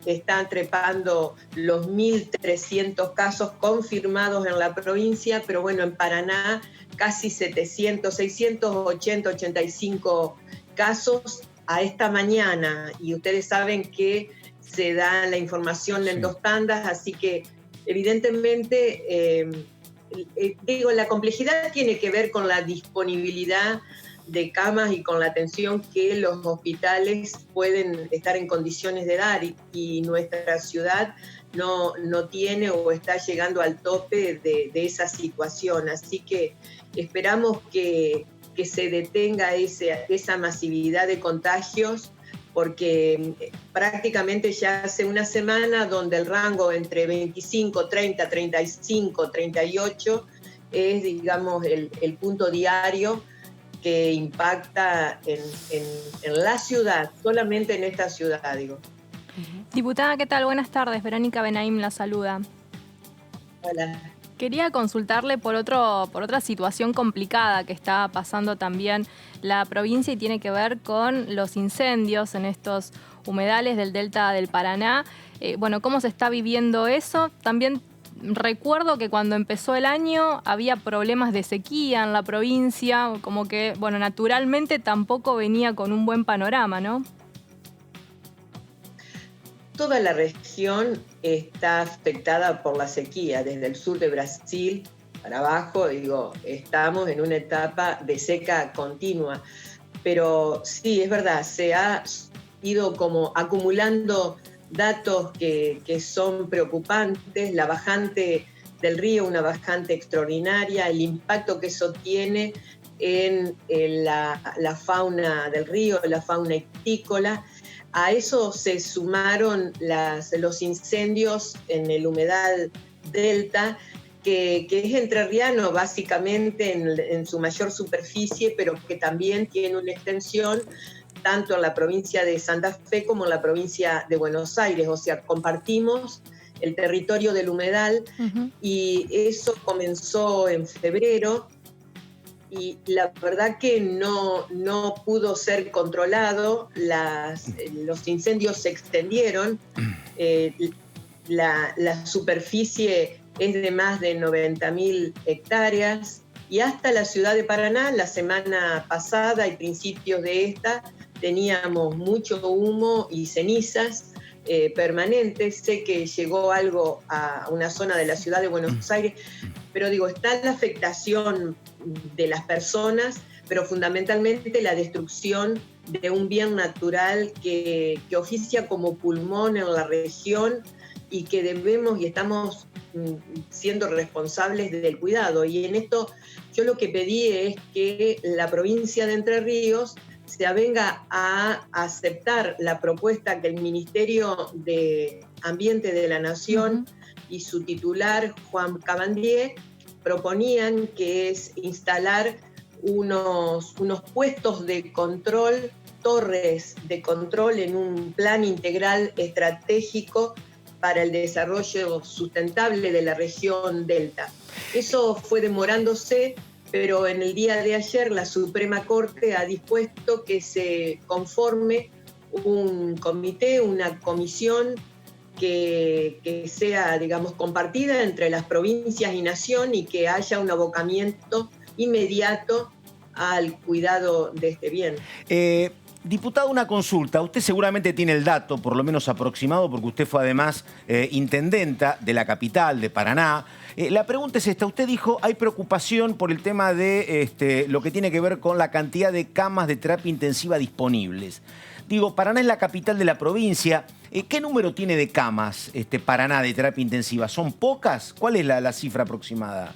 H: están trepando los 1.300 casos confirmados en la provincia, pero bueno, en Paraná casi 700, 680, 85 casos a esta mañana, y ustedes saben que se da la información en 2 tandas, así que evidentemente, la complejidad tiene que ver con la disponibilidad de camas y con la atención que los hospitales pueden estar en condiciones de dar, y nuestra ciudad no tiene o está llegando al tope de esa situación. Así que esperamos que se detenga esa masividad de contagios, porque prácticamente ya hace una semana donde el rango entre 25, 30, 35, 38 es, digamos, el punto diario que impacta en la ciudad, solamente en esta ciudad, digo.
C: Diputada, ¿qué tal? Buenas tardes. Verónica Benaim la saluda.
H: Hola.
C: Quería consultarle por otra situación complicada que está pasando también la provincia, y tiene que ver con los incendios en estos humedales del delta del Paraná. Bueno, ¿cómo se está viviendo eso? También recuerdo que cuando empezó el año había problemas de sequía en la provincia, como que, bueno, naturalmente tampoco venía con un buen panorama, ¿no?
H: Toda la región está afectada por la sequía, desde el sur de Brasil para abajo, estamos en una etapa de seca continua. Pero sí, es verdad, se ha ido como acumulando datos que son preocupantes, la bajante del río, una bajante extraordinaria, el impacto que eso tiene en la fauna del río, la fauna ictícola. A eso se sumaron los incendios en el humedal Delta, que es entrerriano básicamente en su mayor superficie, pero que también tiene una extensión tanto en la provincia de Santa Fe como en la provincia de Buenos Aires. O sea, compartimos el territorio del humedal y eso comenzó en febrero y la verdad que no pudo ser controlado, los incendios se extendieron, la superficie es de más de 90.000 hectáreas y hasta la ciudad de Paraná, la semana pasada y principios de esta, teníamos mucho humo y cenizas permanentes. Sé que llegó algo a una zona de la ciudad de Buenos Aires, pero digo, está la afectación de las personas, pero fundamentalmente la destrucción de un bien natural que oficia como pulmón en la región y que debemos y estamos siendo responsables del cuidado. Y en esto yo lo que pedí es que la provincia de Entre Ríos se avenga a aceptar la propuesta que el Ministerio de Ambiente de la Nación y su titular, Juan Cabandier, proponían, que es instalar unos puestos de control, torres de control en un plan integral estratégico para el desarrollo sustentable de la región Delta. Eso fue demorándose, pero en el día de ayer la Suprema Corte ha dispuesto que se conforme un comité, una comisión que sea, digamos, compartida entre las provincias y nación y que haya un abocamiento inmediato al cuidado de este bien.
D: Diputado, una consulta. Usted seguramente tiene el dato, por lo menos aproximado, porque usted fue además intendenta de la capital, de Paraná. La pregunta es esta. Usted dijo, hay preocupación por el tema de lo que tiene que ver con la cantidad de camas de terapia intensiva disponibles. Digo, Paraná es la capital de la provincia. ¿Qué número tiene de camas Paraná de terapia intensiva? ¿Son pocas? ¿Cuál es la cifra aproximada?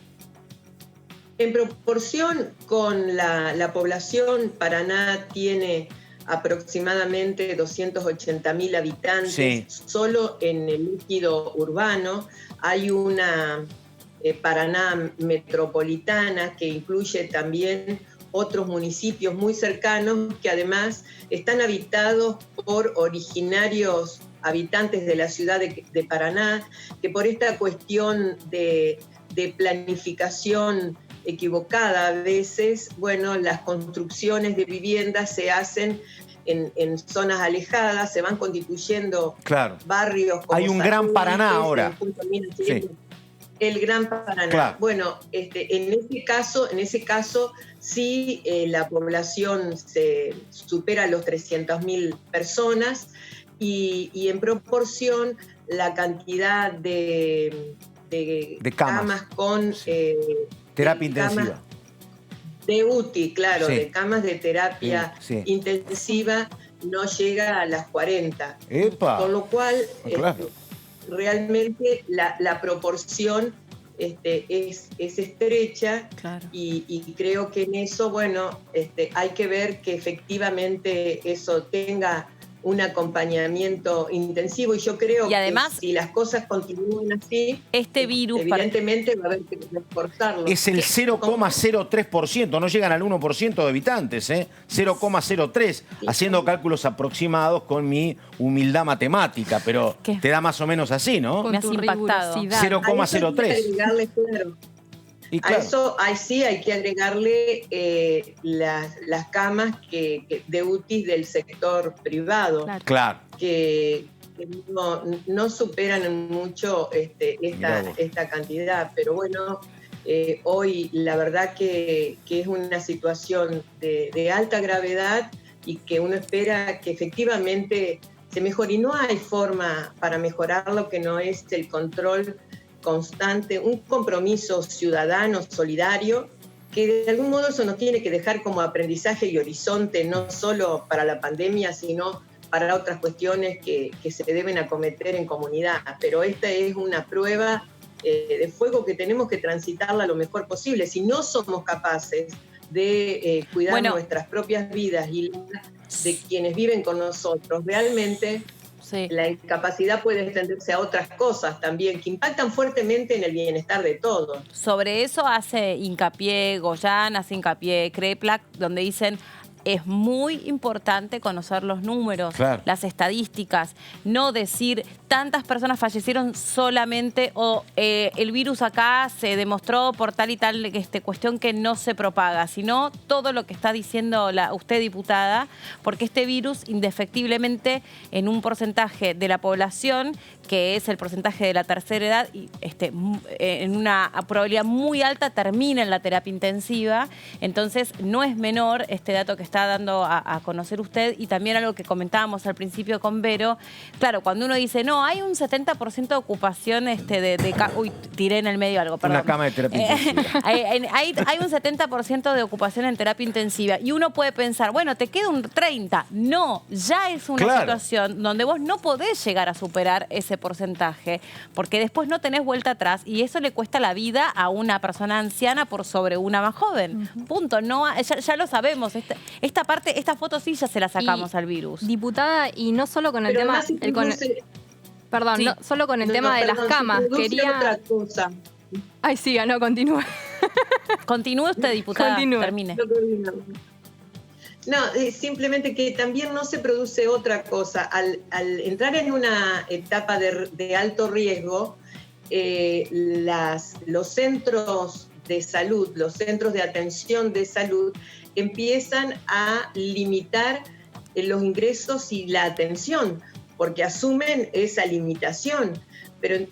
H: En proporción con la población, Paraná tiene aproximadamente 280.000 habitantes. Sí. Solo en el líquido urbano hay una Paraná metropolitana que incluye también otros municipios muy cercanos que además están habitados por originarios habitantes de la ciudad de Paraná, que por esta cuestión de planificación equivocada a veces, bueno, las construcciones de viviendas se hacen en zonas alejadas, se van constituyendo barrios como
D: hay un Gran Paraná ahora.
H: Sí. El Gran Paraná. Claro. Bueno, en ese caso sí la población se supera los 300.000 personas y en proporción la cantidad de camas con
D: terapia intensiva.
H: De UTI, claro, sí. De camas de terapia intensiva no llega a las 40.
D: ¡Epa!
H: Con lo cual, realmente la proporción es estrecha, claro. Y creo que en eso, bueno, hay que ver que efectivamente eso tenga un acompañamiento intensivo y yo creo
B: además,
H: que si las cosas continúan así,
B: este virus
H: evidentemente va a haber que reforzarlo.
D: Es el 0,03%, no llegan al 1% de habitantes, 0,03%, sí, haciendo cálculos aproximados con mi humildad matemática, pero te da más o menos así, ¿no?
B: Me has impactado.
D: 0,03%.
H: Claro. A eso sí hay que agregarle las camas de UTI del sector privado,
D: claro.
H: que no superan mucho esta cantidad, pero bueno, hoy la verdad que es una situación de alta gravedad y que uno espera que efectivamente se mejore y no hay forma para mejorarlo que no es el control constante, un compromiso ciudadano, solidario, que de algún modo eso nos tiene que dejar como aprendizaje y horizonte, no solo para la pandemia, sino para otras cuestiones que se deben acometer en comunidad. Pero esta es una prueba de fuego que tenemos que transitarla lo mejor posible. Si no somos capaces de cuidar
B: Bueno.
H: nuestras propias vidas y de quienes viven con nosotros, realmente
B: Sí.
H: la incapacidad puede extenderse a otras cosas también que impactan fuertemente en el bienestar de todos.
B: Sobre eso hace hincapié Goyan, hace hincapié Kreplak, donde dicen es muy importante conocer los números,
D: Claro.
B: las estadísticas, no decir tantas personas fallecieron solamente o el virus acá se demostró por tal y tal cuestión que no se propaga, sino todo lo que está diciendo usted, diputada, porque este virus indefectiblemente en un porcentaje de la población, que es el porcentaje de la tercera edad, y en una probabilidad muy alta termina en la terapia intensiva. Entonces no es menor este dato que está dando a conocer usted, y también algo que comentábamos al principio con Vero. Claro, cuando uno dice, no, hay un 70% de ocupación uy, tiré en el medio algo, perdón.
D: Una cama de terapia intensiva.
B: Hay un 70% de ocupación en terapia intensiva y uno puede pensar, bueno, te queda un 30%. No, ya es una
D: Claro.
B: situación donde vos no podés llegar a superar ese porcentaje, porque después no tenés vuelta atrás y eso le cuesta la vida a una persona anciana por sobre una más joven. Punto. No, ya lo sabemos. Esta foto sí ya se la sacamos
C: Y,
B: al virus.
C: Diputada, y no solo con el
H: Pero
C: tema...
H: además se
C: el con-
H: produce-
C: perdón,
B: Sí.
C: no solo con el
H: no,
C: tema
H: no,
C: de
H: perdón,
C: las
H: se
C: camas.
H: produce
C: Quería...
H: otra cosa.
C: Ay, siga, no, continúe.
B: Continúe usted, diputada.
C: Continúe.
B: Termine.
H: No, simplemente que también no se produce otra cosa. Al entrar en una etapa de alto riesgo, los centros de salud, los centros de atención de salud, empiezan a limitar los ingresos y la atención, porque asumen esa limitación. Pero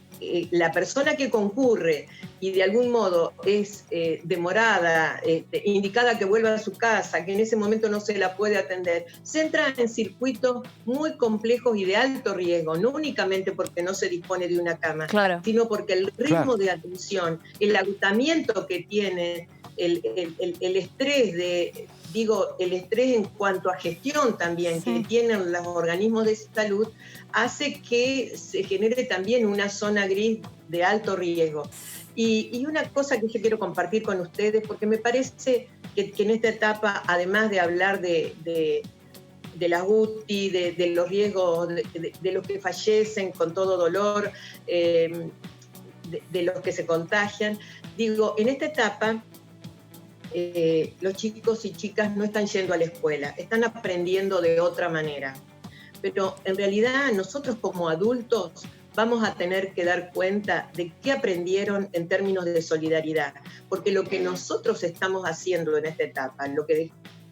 H: la persona que concurre y de algún modo es demorada, indicada que vuelva a su casa, que en ese momento no se la puede atender, se entra en circuitos muy complejos y de alto riesgo, no únicamente porque no se dispone de una cama,
B: Claro.
H: sino porque el ritmo
D: Claro.
H: de atención, el agotamiento que tiene, el estrés el estrés en cuanto a gestión también que tienen los organismos de salud, hace que se genere también una zona gris de alto riesgo. Y una cosa que yo quiero compartir con ustedes, porque me parece que en esta etapa, además de hablar de las UTI, de los riesgos, de los que fallecen con todo dolor, de los que se contagian, digo, en esta etapa los chicos y chicas no están yendo a la escuela, están aprendiendo de otra manera. Pero en realidad nosotros como adultos vamos a tener que dar cuenta de qué aprendieron en términos de solidaridad, porque lo que nosotros estamos haciendo en esta etapa, lo que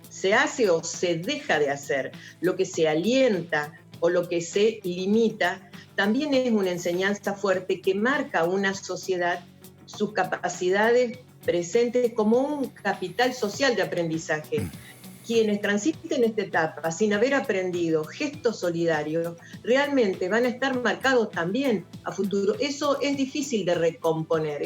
H: se hace o se deja de hacer, lo que se alienta o lo que se limita, también es una enseñanza fuerte que marca a una sociedad sus capacidades presentes como un capital social de aprendizaje. Quienes transiten esta etapa sin haber aprendido gestos solidarios, realmente van a estar marcados también a futuro. Eso es difícil de recomponer.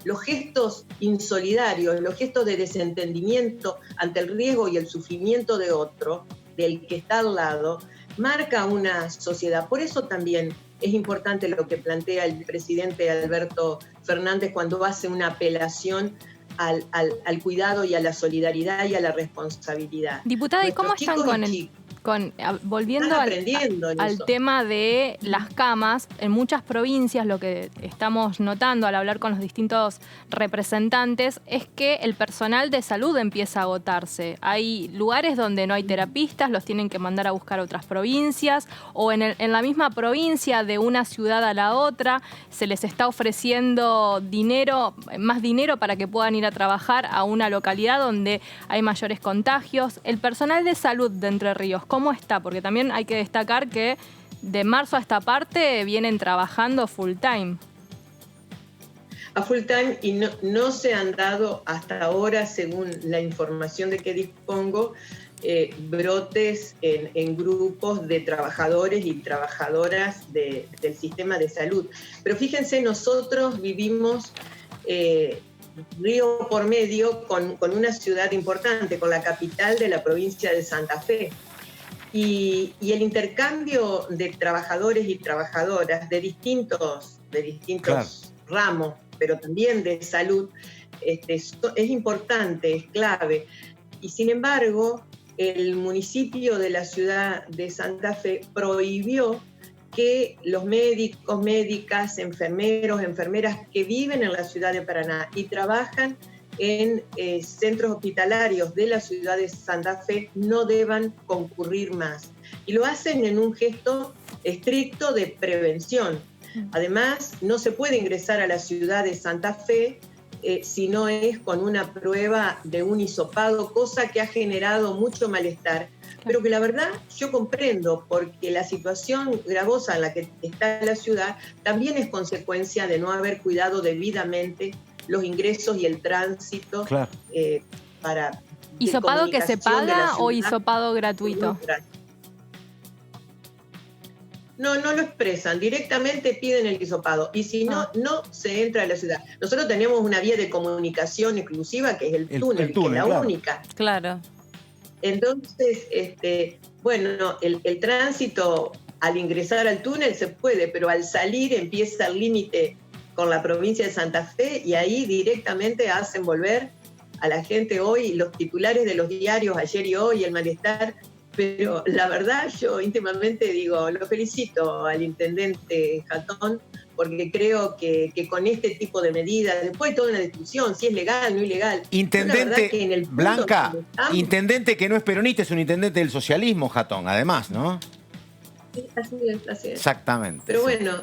H: Los gestos insolidarios, los gestos de desentendimiento ante el riesgo y el sufrimiento de otro, del que está al lado, marca una sociedad. Por eso también es importante lo que plantea el presidente Alberto Fernández cuando hace una apelación al cuidado y a la solidaridad y a la responsabilidad.
C: Diputada, ¿y cómo
H: Nuestros
C: están
H: chicos y
C: volviendo
H: están aprendiendo en
C: al
H: eso.
C: tema de las camas? En muchas provincias lo que estamos notando al hablar con los distintos representantes es que el personal de salud empieza a agotarse. Hay lugares donde no hay terapistas, los tienen que mandar a buscar a otras provincias, o en la misma provincia, de una ciudad a la otra, se les está ofreciendo más dinero para que puedan ir a trabajar a una localidad donde hay mayores contagios. El personal de salud de Entre Ríos, ¿cómo está? Porque también hay que destacar que de marzo a esta parte vienen trabajando full time.
H: A full time, y no se han dado hasta ahora, según la información de que dispongo, brotes en grupos de trabajadores y trabajadoras del sistema de salud. Pero fíjense, nosotros vivimos río por medio con una ciudad importante, con la capital de la provincia de Santa Fe. Y el intercambio de trabajadores y trabajadoras de distintos
D: Claro.
H: ramos, pero también de salud, es importante, es clave. Y sin embargo, el municipio de la ciudad de Santa Fe prohibió que los médicos, médicas, enfermeros, enfermeras que viven en la ciudad de Paraná y trabajan en centros hospitalarios de la ciudad de Santa Fe no deban concurrir más. Y lo hacen en un gesto estricto de prevención. Además, no se puede ingresar a la ciudad de Santa Fe si no es con una prueba de un hisopado, cosa que ha generado mucho malestar, pero que la verdad yo comprendo, porque la situación gravosa en la que está la ciudad también es consecuencia de no haber cuidado debidamente los ingresos y el tránsito para...
C: ¿Hisopado que se paga o hisopado gratuito?
H: No lo expresan, directamente piden el hisopado y si no, no se entra a la ciudad. Nosotros tenemos una vía de comunicación exclusiva que es el túnel, que es la única.
B: Claro.
H: Entonces, bueno, el tránsito al ingresar al túnel se puede, pero al salir empieza el límite con la provincia de Santa Fe y ahí directamente hacen volver a la gente hoy, los titulares de los diarios ayer y hoy, el malestar. Pero la verdad, yo íntimamente digo, lo felicito al intendente Jatón, porque creo que con este tipo de medidas, después de toda una discusión, si es legal, no ilegal.
D: Intendente,
H: que en el
D: Blanca, intendente que no es peronista, es un intendente del socialismo, Jatón, además, ¿no?
H: Sí, así es, así es.
D: Exactamente.
H: Pero bueno,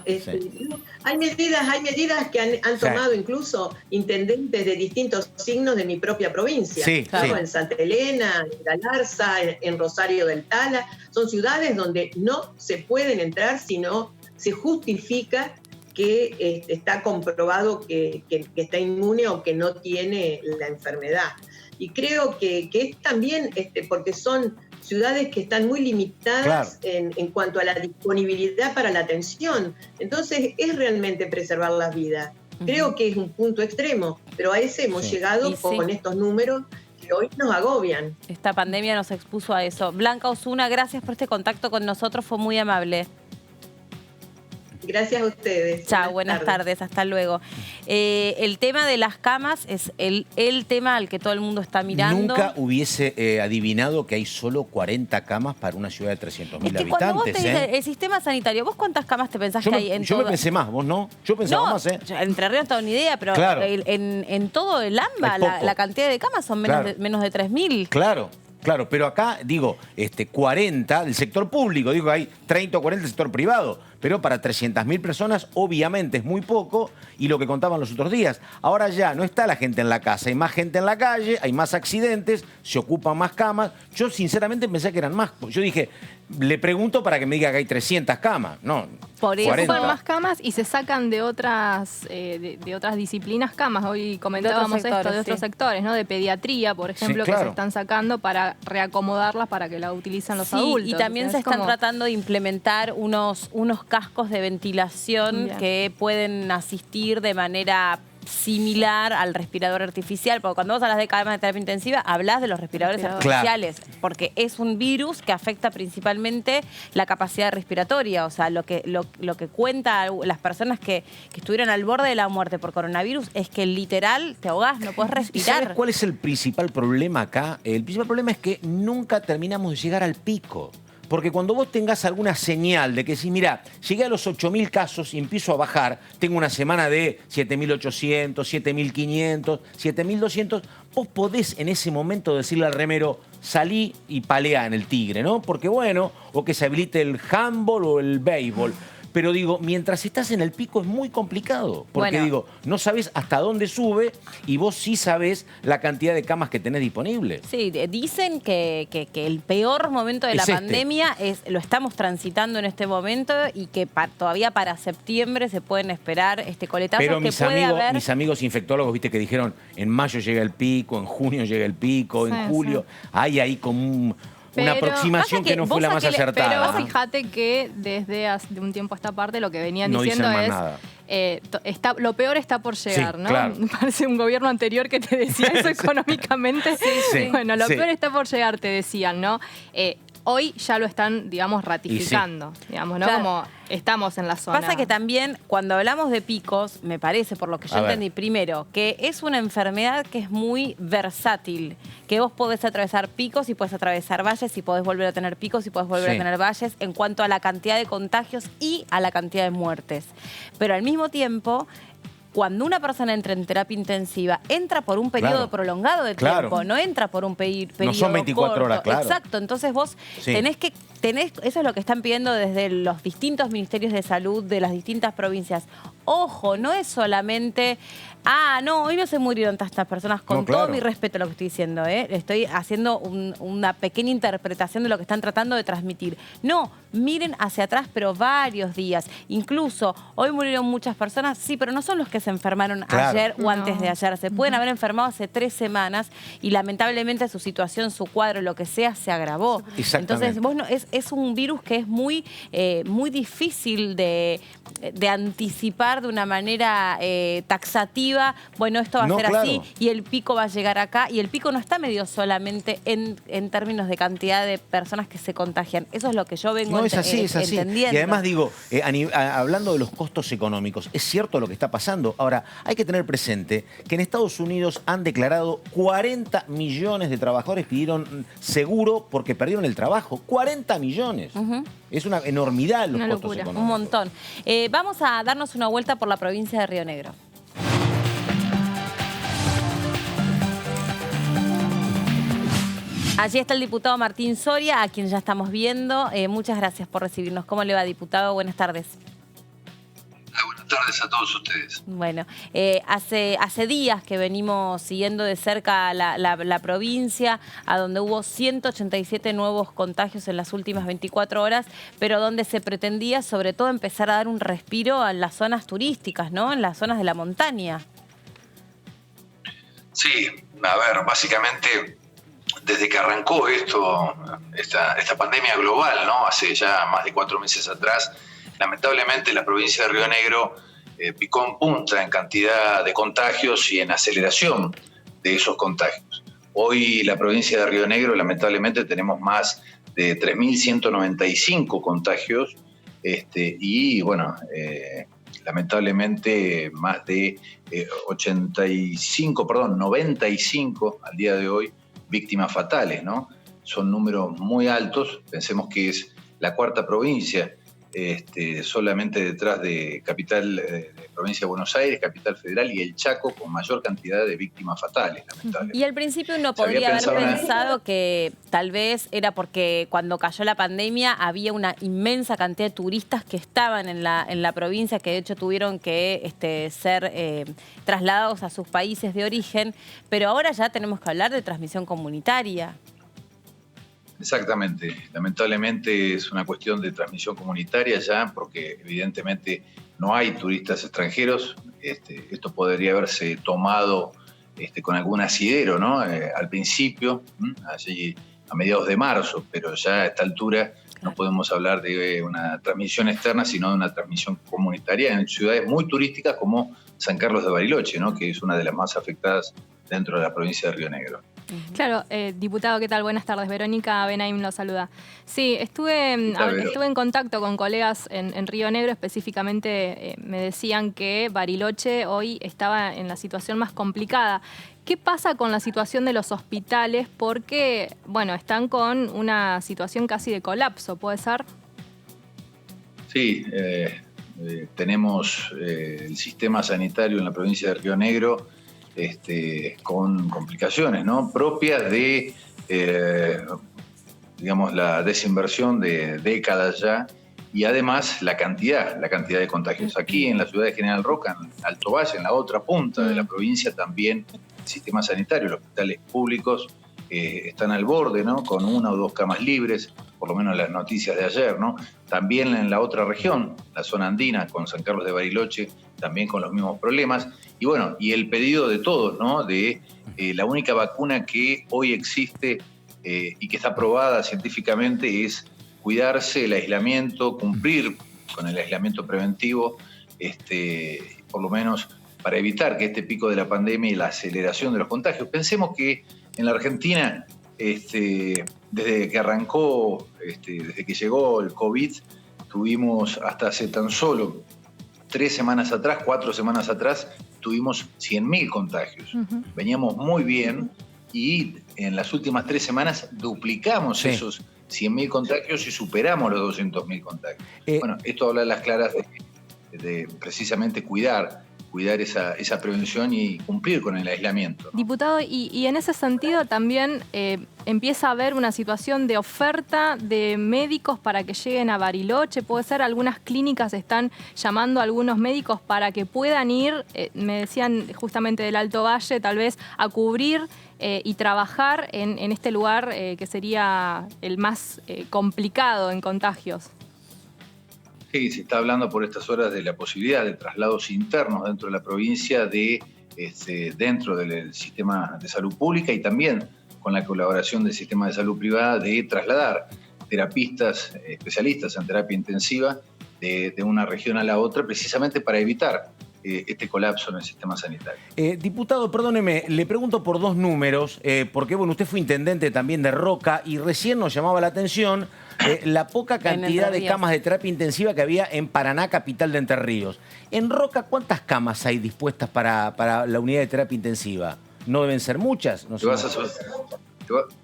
H: hay medidas que han tomado incluso intendentes de distintos signos de mi propia provincia.
D: Sí,
H: ¿no? En Santa Elena, en Galarza, en Rosario del Tala. Son ciudades donde no se pueden entrar si no se justifica que está comprobado que está inmune o que no tiene la enfermedad. Y creo que es también porque son ciudades que están muy limitadas en cuanto a la disponibilidad para la atención. Entonces es realmente preservar las vidas. Creo que es un punto extremo, pero a ese hemos llegado con estos números que hoy nos agobian.
B: Esta pandemia nos expuso a eso. Blanca Osuna, gracias por este contacto con nosotros, fue muy amable.
H: Gracias a ustedes.
B: Chao, buenas tardes, hasta luego. El tema de las camas es el tema al que todo el mundo está mirando.
D: Nunca hubiese adivinado que hay solo 40 camas para una ciudad de 300.000 habitantes.
B: Cuando vos te dices el sistema sanitario, ¿vos cuántas camas te pensás que hay en todo?
D: Yo me pensé más, vos no. Yo pensaba más,
B: Entre Ríos no tengo ni idea, pero en todo el AMBA la cantidad de camas son menos de 3.000.
D: Claro, pero acá digo, 40 del sector público, digo que hay 30 o 40 del sector privado, pero para 300.000 personas obviamente es muy poco y lo que contaban los otros días. Ahora ya no está la gente en la casa, hay más gente en la calle, hay más accidentes, se ocupan más camas. Yo sinceramente pensé que eran más. Yo dije, le pregunto para que me diga que hay 300 camas. No,
C: por eso
D: 40.
C: ocupan más camas y se sacan de otras disciplinas camas. Hoy comentábamos de otros sectores, ¿no? De pediatría, por ejemplo, que se están sacando para reacomodarlas para que la utilicen los adultos.
B: Y también se están tratando de implementar unos cascos de ventilación que pueden asistir de manera similar al respirador artificial, porque cuando vos hablas de camas de terapia intensiva, hablas de los respiradores artificiales, porque es un virus que afecta principalmente la capacidad respiratoria, o sea, lo que cuenta las personas que estuvieron al borde de la muerte por coronavirus es que literal te ahogás, no podés respirar.
D: ¿Sabes cuál es el principal problema acá? El principal problema es que nunca terminamos de llegar al pico. Porque cuando vos tengas alguna señal de que si, mira, llegué a los 8.000 casos y empiezo a bajar, tengo una semana de 7.800, 7.500, 7.200, vos podés en ese momento decirle al remero, salí y palea en el Tigre, ¿no? Porque bueno, o que se habilite el handball o el béisbol. Pero digo, mientras estás en el pico es muy complicado. Porque digo, no sabes hasta dónde sube y vos sí sabés la cantidad de camas que tenés disponibles.
B: Sí, dicen que el peor momento de la pandemia lo estamos transitando en este momento y que todavía para septiembre se pueden esperar coletazos.
D: Pero mis amigos infectólogos, viste, que dijeron en mayo llega el pico, en junio llega el pico, en julio. Hay ahí como una aproximación que no fue la más acertada.
C: Pero fíjate que desde hace un tiempo a esta parte lo que venían diciendo es lo peor está por llegar, ¿no?
D: Claro.
C: Parece un gobierno anterior que te decía eso económicamente. Bueno, lo peor está por llegar, te decían, ¿no? hoy ya lo están, digamos, ratificando, digamos, ¿no?
B: Claro.
C: Como estamos en la zona.
B: Pasa que también cuando hablamos de picos, me parece, por lo que yo entendí, primero, que es una enfermedad que es muy versátil, que vos podés atravesar picos y podés atravesar valles y podés volver a tener picos y podés volver a tener valles en cuanto a la cantidad de contagios y a la cantidad de muertes. Pero al mismo tiempo, cuando una persona entra en terapia intensiva, entra por un periodo prolongado de tiempo, no entra por un periodo
D: no son 24
B: corto.
D: horas, claro.
B: Exacto, entonces vos eso es lo que están pidiendo desde los distintos ministerios de salud de las distintas provincias. Ojo, no es solamente, no, hoy no se murieron tantas personas, con todo mi respeto a lo que estoy diciendo, estoy haciendo una pequeña interpretación de lo que están tratando de transmitir. No, miren hacia atrás, pero varios días. Incluso, hoy murieron muchas personas, sí, pero no son los que se enfermaron ayer o antes de ayer. Se pueden haber enfermado hace 3 semanas y lamentablemente su situación, su cuadro, lo que sea, se agravó. Entonces, es un virus que es muy difícil de anticipar de una manera taxativa. Bueno, esto va a ser así y el pico va a llegar acá. Y el pico no está medido solamente en términos de cantidad de personas que se contagian. Eso es lo que yo vengo entendiendo.
D: Y además digo, hablando de los costos económicos, es cierto lo que está pasando. Ahora, hay que tener presente que en Estados Unidos han declarado 40 millones de trabajadores pidieron seguro porque perdieron el trabajo. 40 millones. Es una enormidad los costos económicos.
B: Un montón. Vamos a darnos una vuelta por la provincia de Río Negro. Allí está el diputado Martín Soria, a quien ya estamos viendo. Muchas gracias por recibirnos. ¿Cómo le va, diputado? Buenas tardes.
I: Buenas tardes a todos ustedes.
B: Bueno, hace días que venimos siguiendo de cerca la provincia, a donde hubo 187 nuevos contagios en las últimas 24 horas, pero donde se pretendía sobre todo empezar a dar un respiro en las zonas turísticas, ¿no? En las zonas de la montaña.
I: Sí, a ver, básicamente desde que arrancó esta pandemia global, ¿no? Hace ya más de 4 meses atrás, lamentablemente la provincia de Río Negro picó en punta en cantidad de contagios y en aceleración de esos contagios. Hoy la provincia de Río Negro, lamentablemente, tenemos más de 3.195 contagios y, bueno, lamentablemente más de 95 al día de hoy víctimas fatales, ¿no? Son números muy altos. Pensemos que es la 4ª provincia, solamente detrás de provincia de Buenos Aires, Capital Federal y el Chaco, con mayor cantidad de víctimas fatales, lamentablemente.
B: Y al principio uno podría haber pensado que tal vez era porque cuando cayó la pandemia había una inmensa cantidad de turistas que estaban en la provincia, que de hecho tuvieron que ser trasladados a sus países de origen, pero ahora ya tenemos que hablar de transmisión comunitaria.
I: Exactamente. Lamentablemente es una cuestión de transmisión comunitaria ya, porque evidentemente no hay turistas extranjeros. Esto podría haberse tomado con algún asidero, ¿no? Al principio, allí a mediados de marzo, pero ya a esta altura no podemos hablar de una transmisión externa, sino de una transmisión comunitaria en ciudades muy turísticas como San Carlos de Bariloche, ¿no? Que es una de las más afectadas dentro de la provincia de Río Negro.
C: Claro, diputado, ¿qué tal? Buenas tardes. Verónica Benaim lo saluda. Sí, estuve en contacto con colegas en Río Negro, específicamente me decían que Bariloche hoy estaba en la situación más complicada. ¿Qué pasa con la situación de los hospitales? Porque, bueno, están con una situación casi de colapso, ¿puede ser?
I: Sí, tenemos el sistema sanitario en la provincia de Río Negro con complicaciones, ¿no? Propias de, digamos, la desinversión de décadas ya, y además la cantidad de contagios. Aquí en la ciudad de General Roca, en Alto Valle, en la otra punta de la provincia, también el sistema sanitario, los hospitales públicos están al borde, ¿no? Con 1 o 2 camas libres, por lo menos las noticias de ayer, ¿no? También en la otra región, la zona andina, con San Carlos de Bariloche, también con los mismos problemas. Y bueno, y el pedido de todos, ¿no? De la única vacuna que hoy existe y que está aprobada científicamente es cuidarse, el aislamiento, cumplir con el aislamiento preventivo, por lo menos para evitar que este pico de la pandemia y la aceleración de los contagios. Pensemos que en la Argentina desde que arrancó, desde que llegó el COVID, tuvimos hasta hace tan solo 3 semanas atrás, 4 semanas atrás, tuvimos 100.000 contagios. Veníamos muy bien y en las últimas 3 semanas duplicamos esos 100.000 contagios y superamos los 200.000 contagios. Bueno, esto habla a las claras de precisamente cuidar esa prevención y cumplir con el aislamiento, ¿no?
C: Diputado, y en ese sentido también empieza a haber una situación de oferta de médicos para que lleguen a Bariloche. Puede ser, algunas clínicas están llamando a algunos médicos para que puedan ir, me decían justamente del Alto Valle, tal vez a cubrir y trabajar en este lugar que sería el más complicado en contagios.
I: Sí, se está hablando por estas horas de la posibilidad de traslados internos dentro de la provincia, dentro del sistema de salud pública y también con la colaboración del sistema de salud privada, de trasladar terapistas, especialistas en terapia intensiva de una región a la otra, precisamente para evitar este colapso en el sistema sanitario.
D: Diputado, perdóneme, le pregunto por 2 números, porque bueno, usted fue intendente también de Roca y recién nos llamaba la atención la poca cantidad de camas de terapia intensiva que había en Paraná, capital de Entre Ríos. En Roca, ¿cuántas camas hay dispuestas para la unidad de terapia intensiva? ¿No deben ser muchas? No sé.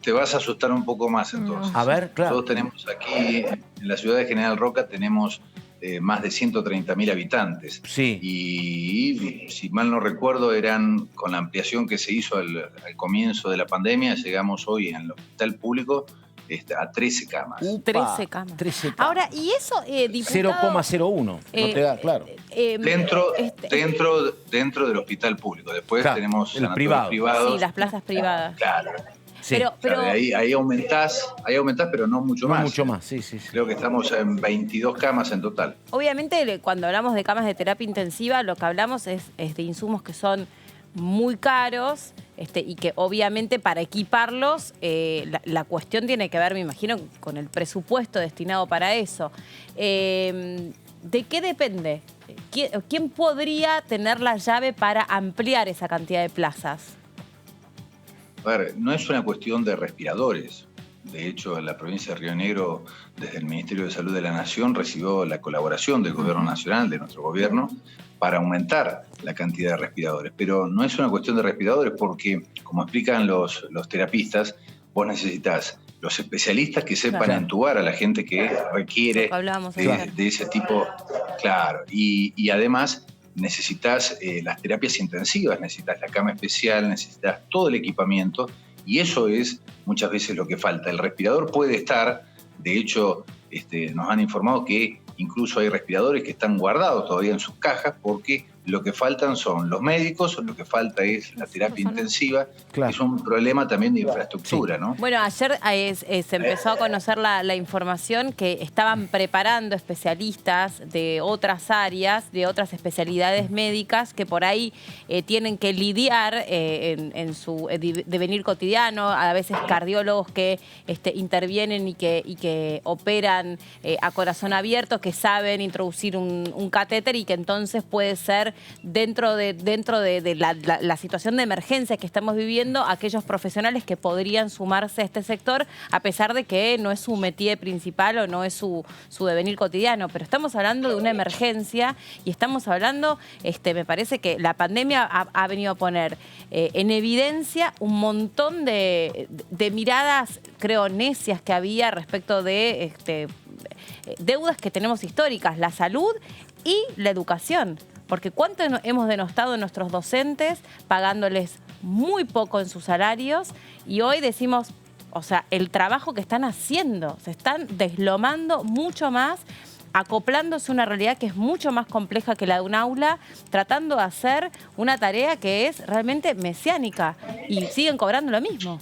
I: Te vas a asustar un poco más entonces.
D: A ver, claro.
I: Todos tenemos aquí, en la ciudad de General Roca, tenemos más de 130.000 habitantes.
D: Sí.
I: Y si mal no recuerdo, con la ampliación que se hizo al comienzo de la pandemia, llegamos hoy en el hospital público a 13 camas.
B: 13 camas.
D: 13 camas.
B: Ahora, y eso, diputado...
D: 0,01. No te da, claro.
I: Dentro del hospital público. Después tenemos
D: el privado.
I: privados.
B: Sí, las plazas privadas.
I: Claro.
D: Sí,
I: pero ahí aumentás, pero no mucho más.
D: No mucho más, sí.
I: Creo que estamos en 22 camas en total.
B: Obviamente, cuando hablamos de camas de terapia intensiva, lo que hablamos es de insumos que son muy caros y que obviamente para equiparlos la cuestión tiene que ver, me imagino, con el presupuesto destinado para eso. ¿De qué depende? ¿Quién podría tener la llave para ampliar esa cantidad de plazas?
I: A ver, no es una cuestión de respiradores. De hecho, la provincia de Río Negro, desde el Ministerio de Salud de la Nación, recibió la colaboración del Gobierno Nacional, de nuestro gobierno, para aumentar la cantidad de respiradores. Pero no es una cuestión de respiradores porque, como explican los terapistas, vos necesitas los especialistas que sepan entubar a la gente que requiere de ese tipo. Claro, y además necesitas las terapias intensivas, necesitas la cama especial, necesitas todo el equipamiento, y eso es muchas veces lo que falta. El respirador puede estar, de hecho, nos han informado que incluso hay respiradores que están guardados todavía en sus cajas porque lo que faltan son los médicos, lo que falta es la terapia intensiva. Claro. Es un problema también de infraestructura, ¿no?
B: Bueno, ayer se empezó a conocer la información que estaban preparando especialistas de otras áreas, de otras especialidades médicas que por ahí tienen que lidiar en su devenir cotidiano, a veces cardiólogos que intervienen y que operan a corazón abierto, que saben introducir un catéter y que entonces puede ser dentro de la situación de emergencia que estamos viviendo, aquellos profesionales que podrían sumarse a este sector, a pesar de que no es su métier principal o no es su devenir cotidiano. Pero estamos hablando de una emergencia y estamos hablando, me parece que la pandemia ha venido a poner en evidencia un montón de miradas, creo, necias que había respecto de deudas que tenemos históricas, la salud y la educación. Porque cuánto hemos denostado a nuestros docentes pagándoles muy poco en sus salarios y hoy decimos, o sea, el trabajo que están haciendo, se están deslomando mucho más, acoplándose a una realidad que es mucho más compleja que la de un aula, tratando de hacer una tarea que es realmente mesiánica y siguen cobrando lo mismo.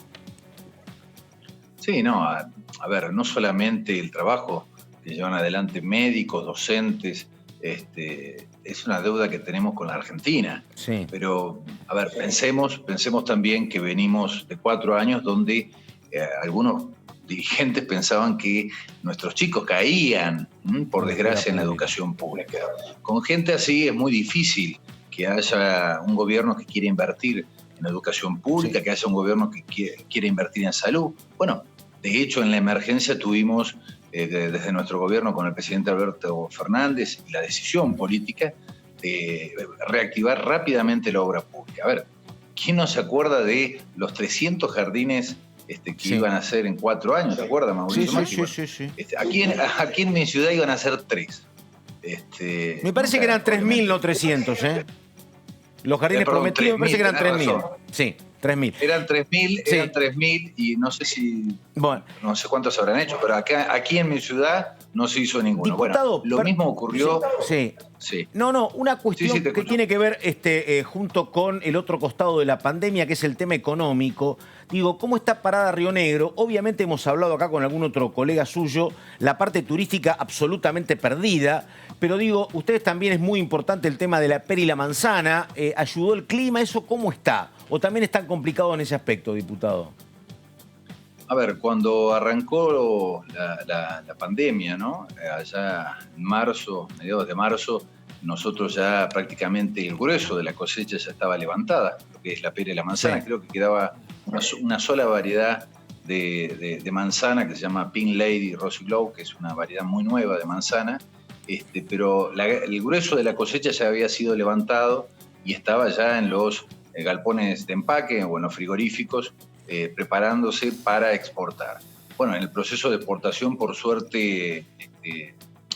I: Sí, no, a ver, no solamente el trabajo que llevan adelante médicos, docentes, es una deuda que tenemos con la Argentina. Sí. Pero, a ver, pensemos también que venimos de 4 años donde algunos dirigentes pensaban que nuestros chicos caían, por desgracia, en la educación pública. Con gente así es muy difícil que haya un gobierno que quiera invertir en educación pública, que haya un gobierno que quiera invertir en salud. Bueno, De hecho, en la emergencia tuvimos, desde nuestro gobierno con el presidente Alberto Fernández, la decisión política de reactivar rápidamente la obra pública. A ver, ¿quién no se acuerda de los 300 jardines que iban a hacer en 4 años? ¿Se acuerda, Mauricio?
D: Sí.
I: Aquí en mi ciudad iban a ser 3.
D: Me parece que eran 3.000, no 300, ¿eh? Los jardines prometidos, me parece que eran 3.000. Sí, 3.000.
I: Eran 3.000 y no sé no sé cuántos habrán hecho, pero aquí en mi ciudad no se hizo ninguno.
D: Diputado,
I: bueno, lo mismo ocurrió.
D: Sí. No, una cuestión que tiene que ver junto con el otro costado de la pandemia, que es el tema económico. Digo, ¿cómo está parada Río Negro? Obviamente hemos hablado acá con algún otro colega suyo, la parte turística absolutamente perdida, pero digo, ustedes también es muy importante el tema de la pera y la manzana. ¿Ayudó el clima? ¿Eso cómo está? ¿O también están complicados en ese aspecto, diputado?
I: A ver, cuando arrancó la pandemia, ¿no? Allá en marzo, mediados de marzo, nosotros ya prácticamente el grueso de la cosecha ya estaba levantada, lo que es la pera y la manzana. Sí. Creo que quedaba una sola variedad de manzana que se llama Pink Lady Rosy Glow, que es una variedad muy nueva de manzana, pero el grueso de la cosecha ya había sido levantado y estaba ya en los galpones de empaque o en los frigoríficos, preparándose para exportar. Bueno, en el proceso de exportación, por suerte,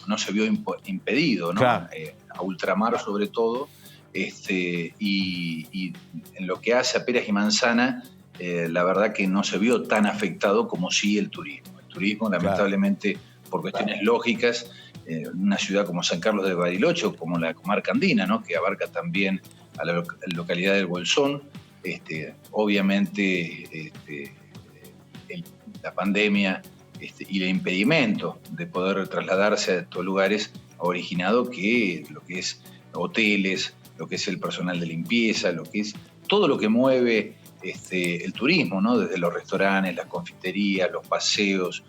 I: no se vio impedido, ¿no? Claro. A ultramar sobre todo, y en lo que hace a peras y manzana, la verdad que no se vio tan afectado como sí el turismo. El turismo, lamentablemente, por cuestiones lógicas, una ciudad como San Carlos de Bariloche, o como la comarca andina, ¿no? Que abarca también a la localidad del Bolsón, obviamente la pandemia y el impedimento de poder trasladarse a estos lugares ha originado que lo que es hoteles, lo que es el personal de limpieza, lo que es todo lo que mueve el turismo, ¿no? Desde los restaurantes, las confiterías, los paseos,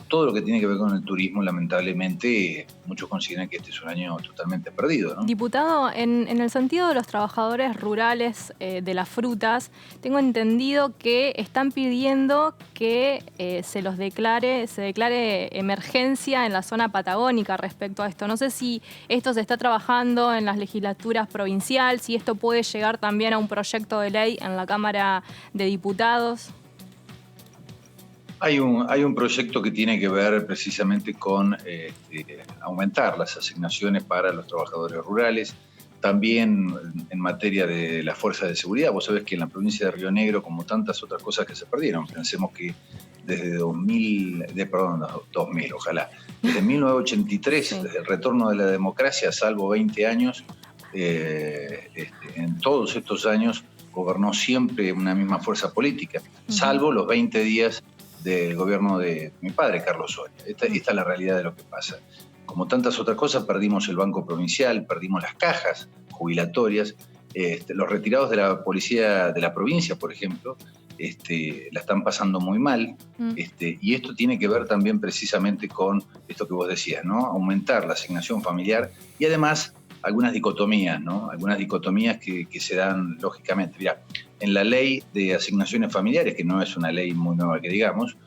I: todo lo que tiene que ver con el turismo, lamentablemente, muchos consideran que este es un año totalmente perdido, ¿no?
C: Diputado, en el sentido de los trabajadores rurales de las frutas, tengo entendido que están pidiendo que se declare emergencia en la zona patagónica respecto a esto. No sé si esto se está trabajando en las legislaturas provincial, si esto puede llegar también a un proyecto de ley en la Cámara de Diputados.
I: Hay un proyecto que tiene que ver precisamente con aumentar las asignaciones para los trabajadores rurales, también en materia de las fuerzas de seguridad. Vos sabés que en la provincia de Río Negro, como tantas otras cosas que se perdieron, pensemos que desde 2000, ojalá, desde 1983, desde el retorno de la democracia, salvo 20 años, en todos estos años gobernó siempre una misma fuerza política, salvo los 20 días del gobierno de mi padre, Carlos Soria. Esta es la realidad de lo que pasa. Como tantas otras cosas, perdimos el Banco Provincial, perdimos las cajas jubilatorias, los retirados de la policía de la provincia, por ejemplo, la están pasando muy mal, y esto tiene que ver también precisamente con esto que vos decías, ¿no? Aumentar la asignación familiar y además algunas dicotomías, ¿no? Algunas dicotomías que se dan lógicamente. Mirá, en la ley de asignaciones familiares, que no es una ley muy nueva que digamos,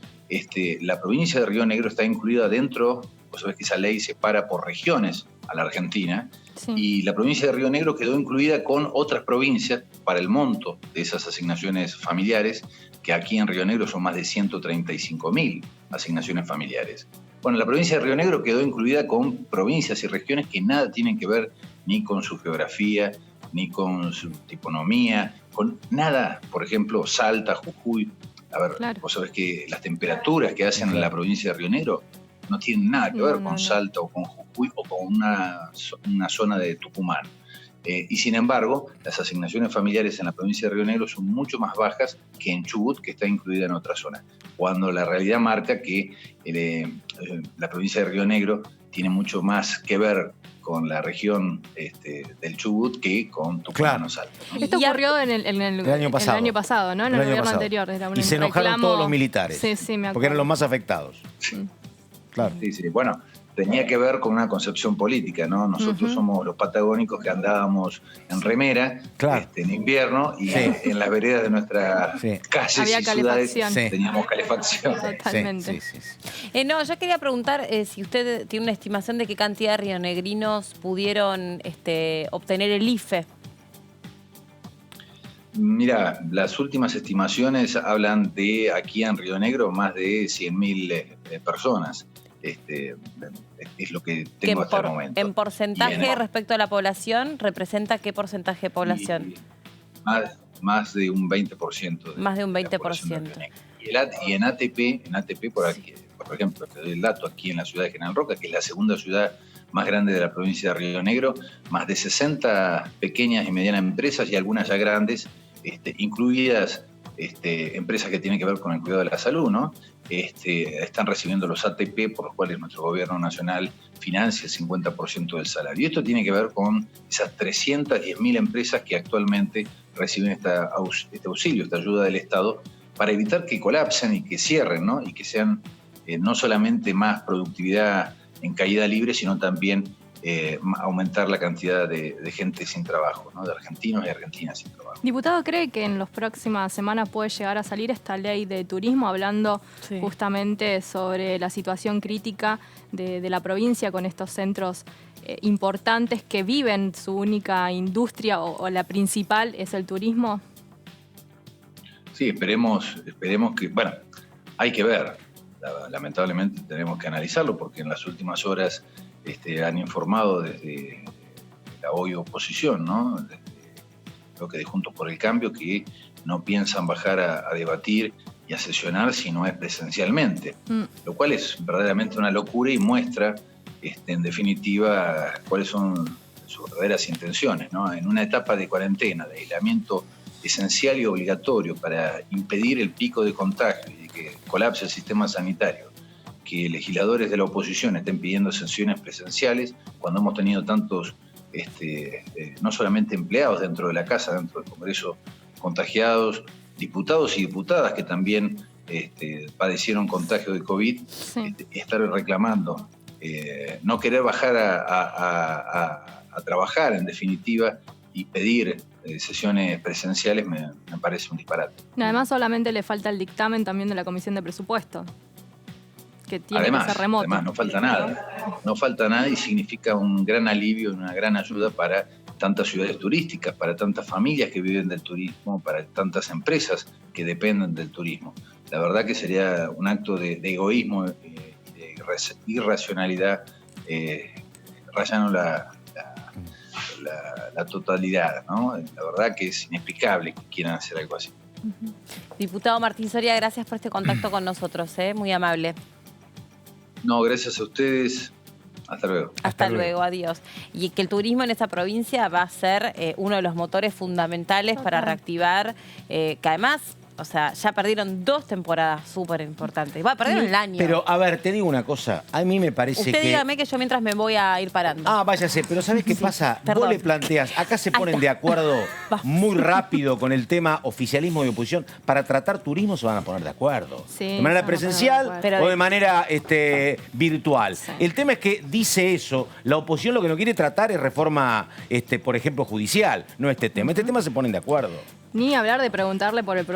I: la provincia de Río Negro está incluida dentro, vos sabés que esa ley separa por regiones a la Argentina, sí. Y la provincia de Río Negro quedó incluida con otras provincias para el monto de esas asignaciones familiares, que aquí en Río Negro son más de 135.000 asignaciones familiares. Bueno, la provincia de Río Negro quedó incluida con provincias y regiones que nada tienen que ver ni con su geografía, ni con su tiponomía, con nada. Por ejemplo, Salta, Jujuy. A ver, claro. Vos sabés que las temperaturas que hacen en la provincia de Río Negro no tienen nada que ver con Salta o con Jujuy o con una zona de Tucumán. Y sin embargo, las asignaciones familiares en la provincia de Río Negro son mucho más bajas que en Chubut, que está incluida en otra zona, cuando la realidad marca que la provincia de Río Negro tiene mucho más que ver con la región del Chubut que con Tucumán o Salta, ¿no?
C: Esto ocurrió en el año pasado, ¿no? En el gobierno anterior. Era
D: y se enojaron todos los militares,
C: sí, me acuerdo.
D: Porque eran los más afectados.
I: Sí. Claro. Sí. Bueno, tenía que ver con una concepción política, ¿no? Nosotros somos los patagónicos que andábamos en remera en invierno y en las veredas de nuestras calles
C: había
I: y ciudades
C: calefacción.
I: teníamos calefacción.
C: Totalmente.
B: No, yo quería preguntar si usted tiene una estimación de qué cantidad de rionegrinos pudieron obtener el IFE.
I: Mira, las últimas estimaciones hablan de aquí en Río Negro más de 100.000 personas. Es lo que tengo hasta el momento.
B: En porcentaje respecto a la población, ¿representa qué porcentaje de población?
I: Más de un 20%.
B: Más de un 20%.
I: Y en ATP por ejemplo, te doy el dato, aquí en la ciudad de General Roca, que es la segunda ciudad más grande de la provincia de Río Negro, más de 60 pequeñas y medianas empresas y algunas ya grandes, incluidas empresas que tienen que ver con el cuidado de la salud, ¿no? Están recibiendo los ATP, por los cuales nuestro gobierno nacional financia el 50% del salario. Y esto tiene que ver con esas 310.000 empresas que actualmente reciben este auxilio, esta ayuda del Estado, para evitar que colapsen y que cierren, ¿no? Y que sean no solamente más productividad en caída libre, sino también aumentar la cantidad de gente sin trabajo, ¿no? De argentinos y argentinas sin trabajo.
C: Diputado, ¿cree que en las próximas semanas puede llegar a salir esta ley de turismo hablando justamente sobre la situación crítica de la provincia con estos centros importantes que viven su única industria o la principal es el turismo?
I: Sí, esperemos que, bueno, hay que ver. Lamentablemente tenemos que analizarlo porque en las últimas horas han informado desde la hoy oposición, ¿no? Creo que de Juntos por el Cambio, que no piensan bajar a debatir y a sesionar si no es presencialmente, lo cual es verdaderamente una locura y muestra, en definitiva, cuáles son sus verdaderas intenciones, ¿no? En una etapa de cuarentena, de aislamiento esencial y obligatorio para impedir el pico de contagio y que colapse el sistema sanitario, que legisladores de la oposición estén pidiendo sesiones presenciales cuando hemos tenido tantos, no solamente empleados dentro de la casa, dentro del Congreso, contagiados, diputados y diputadas que también padecieron contagio de COVID, estar reclamando, no querer bajar a trabajar, en definitiva, y pedir sesiones presenciales me parece un disparate.
C: Además, solamente le falta el dictamen también de la Comisión de Presupuesto, que tiene que ser remoto.
I: Además, no falta nada y significa un gran alivio, una gran ayuda para tantas ciudades turísticas, para tantas familias que viven del turismo, para tantas empresas que dependen del turismo. La verdad que sería un acto de egoísmo y de irracionalidad, rayando la totalidad, ¿no? La verdad que es inexplicable que quieran hacer algo así.
B: Diputado Martín Soria, gracias por este contacto con nosotros, muy amable.
I: No, gracias a ustedes. Hasta luego.
B: Hasta luego, adiós. Y que el turismo en esta provincia va a ser uno de los motores fundamentales para reactivar, que además, o sea, ya perdieron 2 temporadas súper importantes. Perdieron el año.
D: Pero, a ver, te digo una cosa. A mí me parece
B: Usted dígame que yo mientras me voy a ir parando.
D: Váyase. Pero ¿sabés qué pasa?
B: Perdón.
D: Vos le planteás, acá se ponen de acuerdo muy rápido con el tema oficialismo y oposición. Para tratar turismo se van a poner de acuerdo.
C: Sí,
D: de manera presencial o de manera virtual.
C: Sí.
D: El tema es que dice eso, la oposición lo que no quiere tratar es reforma, por ejemplo, judicial, no este tema. Este tema se ponen de acuerdo.
C: Ni hablar de preguntarle por el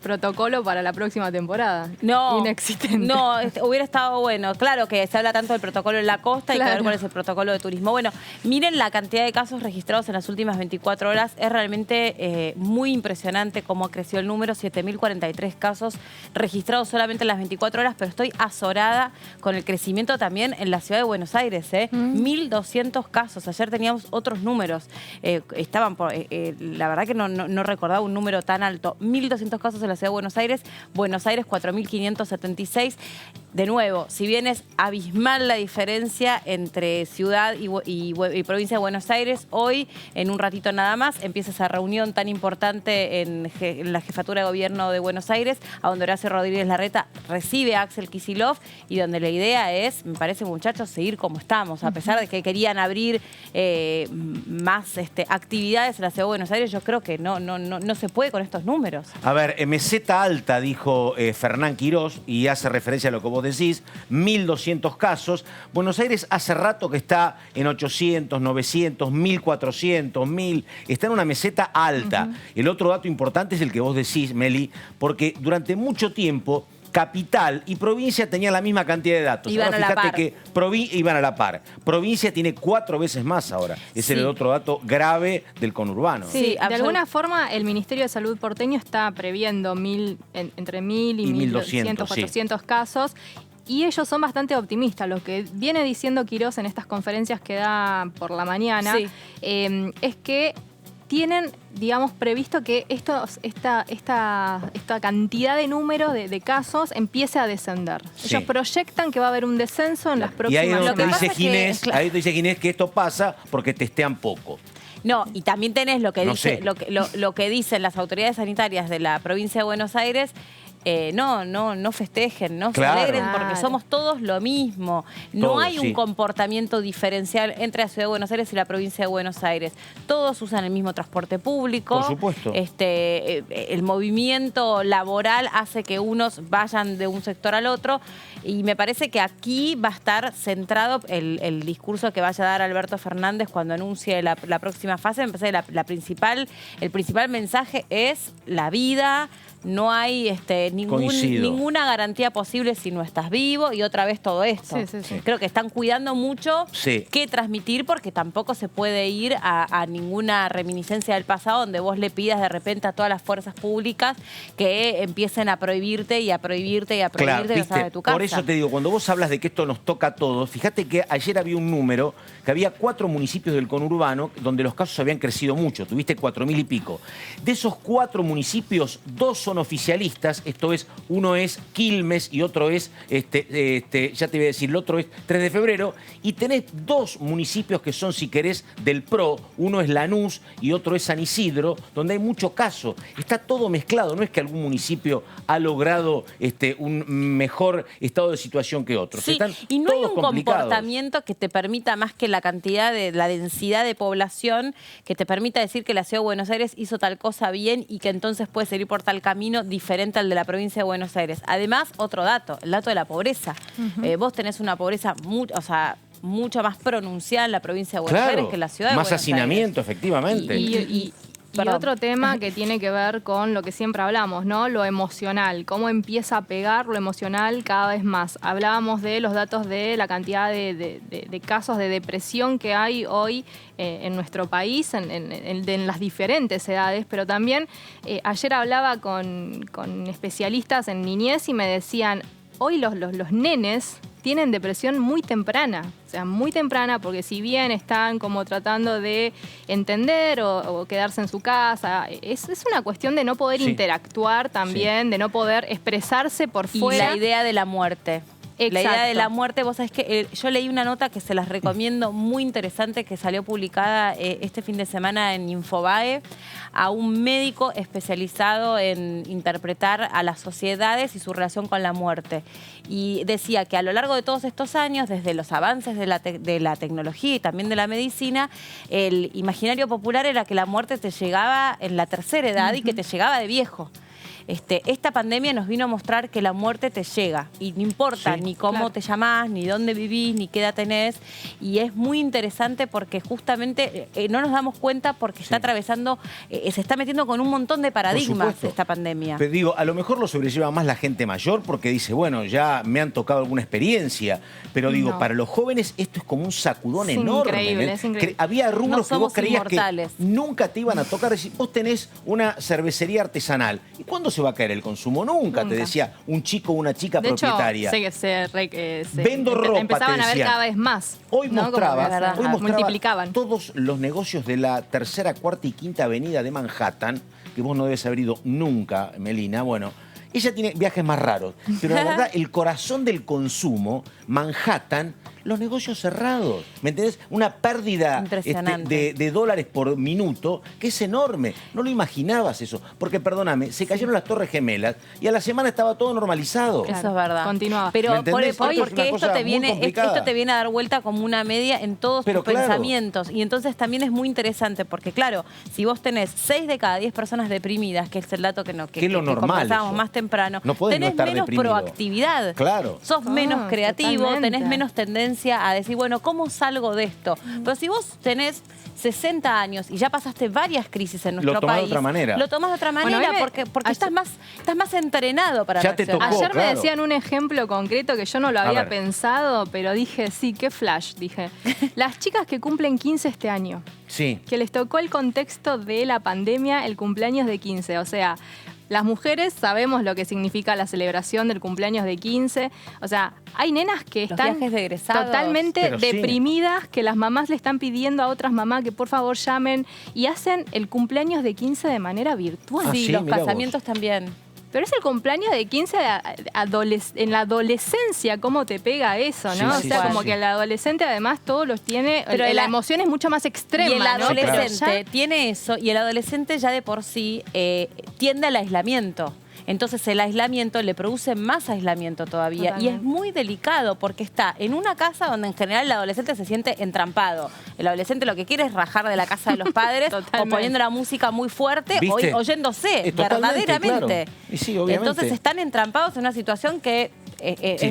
C: protocolo para la próxima temporada.
B: No,
C: inexistente.
B: No, hubiera estado bueno. Claro que se habla tanto del protocolo en la costa y que ver cuál es el protocolo de turismo. Bueno, miren la cantidad de casos registrados en las últimas 24 horas. Es realmente muy impresionante cómo creció el número. 7.043 casos registrados solamente en las 24 horas, pero estoy azorada con el crecimiento también en la ciudad de Buenos Aires. 1.200 casos. Ayer teníamos otros números. Estaban la verdad que no recordaba un número tan alto. 1.200 casos en la ciudad de Buenos Aires. Buenos Aires, 4.576. De nuevo, si bien es abismal la diferencia entre ciudad y provincia de Buenos Aires, hoy, en un ratito nada más, empieza esa reunión tan importante en la Jefatura de Gobierno de Buenos Aires, a donde Horacio Rodríguez Larreta recibe a Axel Kicillof y donde la idea es, me parece, muchachos, seguir como estamos. A pesar de que querían abrir más actividades en la ciudad de Buenos Aires, yo creo que no se puede con estos números.
D: A ver, meseta alta, dijo Fernán Quirós, y hace referencia a lo que vos vos decís, 1.200 casos. Buenos Aires hace rato que está en 800, 900, 1.400, 1.000. Está en una meseta alta. El otro dato importante es el que vos decís, Meli, porque durante mucho tiempo capital y provincia tenían la misma cantidad de datos.
B: Iban
D: ahora
B: a la
D: fíjate
B: par.
D: que iban a la par. Provincia tiene 4 veces más ahora. Ese es el otro dato grave del conurbano.
C: Sí, de alguna forma el Ministerio de Salud porteño está previendo entre 1.000 y 1.200, 400 casos. Y ellos son bastante optimistas. Lo que viene diciendo Quirós en estas conferencias que da por la mañana es que tienen, digamos, previsto que esta cantidad de número de casos empiece a descender. Ellos proyectan que va a haber un descenso en las próximas
D: semanas. Y ahí
C: semanas.
D: ahí te dice Ginés que esto pasa porque testean poco.
B: No, y también tenés lo que,
D: No
B: dice,
D: sé.
B: lo que dicen las autoridades sanitarias de la provincia de Buenos Aires. No festejen, no se alegren, porque somos todos lo mismo. No
D: Todos,
B: hay un comportamiento diferencial entre la ciudad de Buenos Aires y la provincia de Buenos Aires. Todos usan el mismo transporte público.
D: Por supuesto.
B: El movimiento laboral hace que unos vayan de un sector al otro. Y me parece que aquí va a estar centrado el discurso que vaya a dar Alberto Fernández cuando anuncie la próxima fase. Me parece que el principal mensaje es la vida. No hay ninguna garantía posible si no estás vivo, y otra vez todo esto. Creo que están cuidando mucho qué transmitir, porque tampoco se puede ir a ninguna reminiscencia del pasado donde vos le pidas de repente a todas las fuerzas públicas que empiecen a prohibirte y a prohibirte y a prohibirte de salir de tu casa.
D: Por eso te digo, cuando vos hablas de que esto nos toca a todos, fíjate que ayer había un número, que había 4 municipios del conurbano donde los casos habían crecido mucho, tuviste 4.000 y pico. De esos 4 municipios, 2 son oficialistas, esto es, uno es Quilmes y otro es, ya te voy a decir, el otro es 3 de febrero, y tenés 2 municipios que son, si querés, del PRO, uno es Lanús y otro es San Isidro, donde hay mucho caso. Está todo mezclado, no es que algún municipio ha logrado un mejor estado de situación que otros.
B: Sí,
D: Están
B: y no hay
D: todos
B: un
D: complicados.
B: comportamiento que te permita, más que la densidad de población, que te permita decir que la ciudad de Buenos Aires hizo tal cosa bien y que entonces puede seguir por tal camino diferente al de la provincia de Buenos Aires. Además, otro dato, el dato de la pobreza. Vos tenés una pobreza mucho más pronunciada en la provincia de Buenos Aires que en la ciudad de Buenos Aires.
D: Más hacinamiento, efectivamente.
C: Y otro tema que tiene que ver con lo que siempre hablamos, ¿no? Lo emocional, cómo empieza a pegar lo emocional cada vez más. Hablábamos de los datos de la cantidad de casos de depresión que hay hoy en nuestro país, en las diferentes edades, pero también ayer hablaba con especialistas en niñez y me decían, hoy los nenes tienen depresión muy temprana, o sea, muy temprana, porque si bien están como tratando de entender o quedarse en su casa, es una cuestión de no poder interactuar también, de no poder expresarse por fuera.
B: Y la idea de la muerte.
C: Exacto.
B: La idea de la muerte, vos sabés que yo leí una nota que se las recomiendo, muy interesante, que salió publicada este fin de semana en Infobae, a un médico especializado en interpretar a las sociedades y su relación con la muerte. Y decía que a lo largo de todos estos años, desde los avances de la tecnología y también de la medicina, el imaginario popular era que la muerte te llegaba en la tercera edad y que te llegaba de viejo. Esta pandemia nos vino a mostrar que la muerte te llega y no importa ni cómo te llamás, ni dónde vivís, ni qué edad tenés, y es muy interesante porque justamente no nos damos cuenta porque está atravesando, se está metiendo con un montón de paradigmas esta pandemia.
D: Pero digo, a lo mejor lo sobrelleva más la gente mayor porque dice, bueno, ya me han tocado alguna experiencia, pero digo, para los jóvenes esto es como un sacudón enorme.
C: Increíble, es increíble.
D: Había rubros que vos creías
B: inmortales.
D: Que nunca te iban a tocar. Decir, vos tenés una cervecería artesanal, ¿y cuándo se va a caer el consumo? Nunca. Te decía un chico o una chica
C: de
D: propietaria.
C: Hecho, sé que
D: Vendo ropa,
C: empezaban
D: te
C: a ver
D: decían.
C: cada vez más.
D: Hoy
C: ¿no?
D: mostraba
C: multiplicaban
D: todos los negocios de la tercera, cuarta y quinta avenida de Manhattan, que vos no debes haber ido nunca, Melina. Bueno, ella tiene viajes más raros, pero la verdad, el corazón del consumo, Manhattan, los negocios cerrados. ¿Me entendés? Una pérdida de dólares por minuto que es enorme. No lo imaginabas eso. Porque, perdóname, se cayeron las Torres Gemelas y a la semana estaba todo normalizado.
B: Eso es verdad.
C: Continuaba.
B: Pero porque esto te viene a dar vuelta como una media en todos tus pensamientos. Y entonces también es muy interesante porque, claro, si vos tenés 6 de cada 10 personas deprimidas, que es el dato que conversábamos más temprano,
D: no
B: tenés
D: no
B: menos proactividad.
D: Claro.
B: Sos menos creativo,
C: totalmente.
B: tenés menos tendencia a decir, bueno, ¿cómo salgo de esto? Pero si vos tenés 60 años y ya pasaste varias crisis en nuestro país.
D: Lo tomás de otra manera.
B: Lo tomás de otra manera porque estás más entrenado para
D: ya te tocó,
C: Ayer me decían un ejemplo concreto que yo no lo había pensado, pero dije, sí, qué flash, dije. Las chicas que cumplen 15 este año.
D: Sí.
C: Que les tocó el contexto de la pandemia, el cumpleaños de 15. O sea, las mujeres sabemos lo que significa la celebración del cumpleaños de 15. O sea, hay nenas que están totalmente deprimidas, que las mamás le están pidiendo a otras mamás que por favor llamen y hacen el cumpleaños de 15 de manera virtual.
B: Sí, los casamientos también.
C: Pero es el cumpleaños de 15 en la adolescencia, ¿cómo te pega eso, no?
D: Sí,
C: o sea, como que el adolescente además todos los tiene, pero la emoción es mucho más extrema.
B: Y el adolescente
C: ¿no?
B: tiene eso, y el adolescente ya de por sí tiende al aislamiento. Entonces el aislamiento le produce más aislamiento todavía.
C: Totalmente.
B: Y es muy delicado porque está en una casa donde en general el adolescente se siente entrampado. El adolescente lo que quiere es rajar de la casa de los padres o poniendo la música muy fuerte o oyéndose verdaderamente.
D: Claro. Y sí, obviamente.
B: Entonces están entrampados en una situación que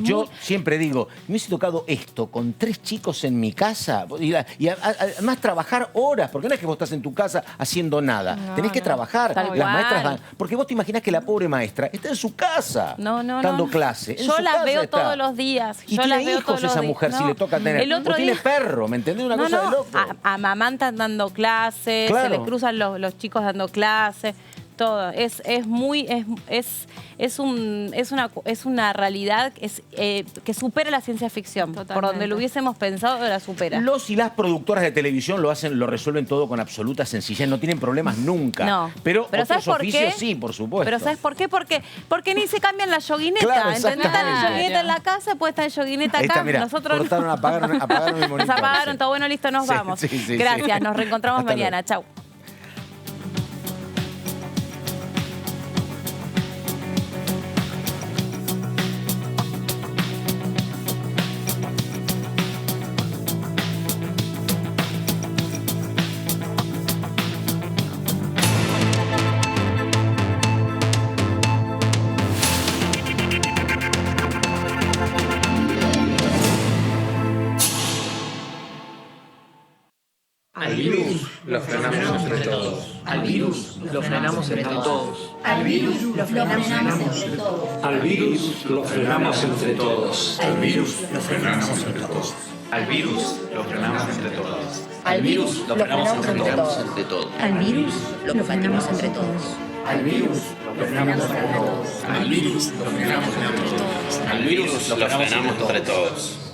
D: yo siempre digo, me hubiese tocado esto con 3 chicos en mi casa y además trabajar horas, porque no es que vos estás en tu casa haciendo nada, tenés que trabajar. Las maestras dan, porque vos te imaginás que la pobre maestra está en su casa dando clase.
B: Yo las veo todos los días.
D: Y tiene hijos esa mujer si le toca tener. O tiene perro, ¿me entendés? Una cosa de loco.
B: Amamantan dando clases, se les cruzan los chicos dando clases. Todo. Es una realidad que supera la ciencia ficción. Totalmente. Por donde lo hubiésemos pensado, la supera.
D: Los y las productoras de televisión lo resuelven todo con absoluta sencillez. No tienen problemas nunca.
B: No.
D: Pero otros oficios sí, por supuesto.
B: Pero ¿sabes por qué? Porque ni se cambian la yoguineta.
D: Claro,
B: ¿entendés? Están en yoguineta en la casa, puede estar en yoguineta acá.
D: Está, mirá,
B: nosotros
D: apagaron el monitor.
B: Nos apagaron, todo bueno, listo, nos vamos.
D: Sí,
B: gracias, nos reencontramos mañana. Chau.
J: Al virus lo frenamos entre todos. Al virus lo frenamos entre todos.
K: Al virus lo frenamos entre todos.
J: Al virus lo frenamos entre todos.
K: Al virus lo frenamos entre todos.
J: Al virus lo frenamos entre todos.
K: Al virus lo frenamos entre todos. Al virus lo frenamos entre todos.
J: Al virus lo frenamos entre todos. Al virus lo frenamos entre todos. Al virus lo frenamos entre todos.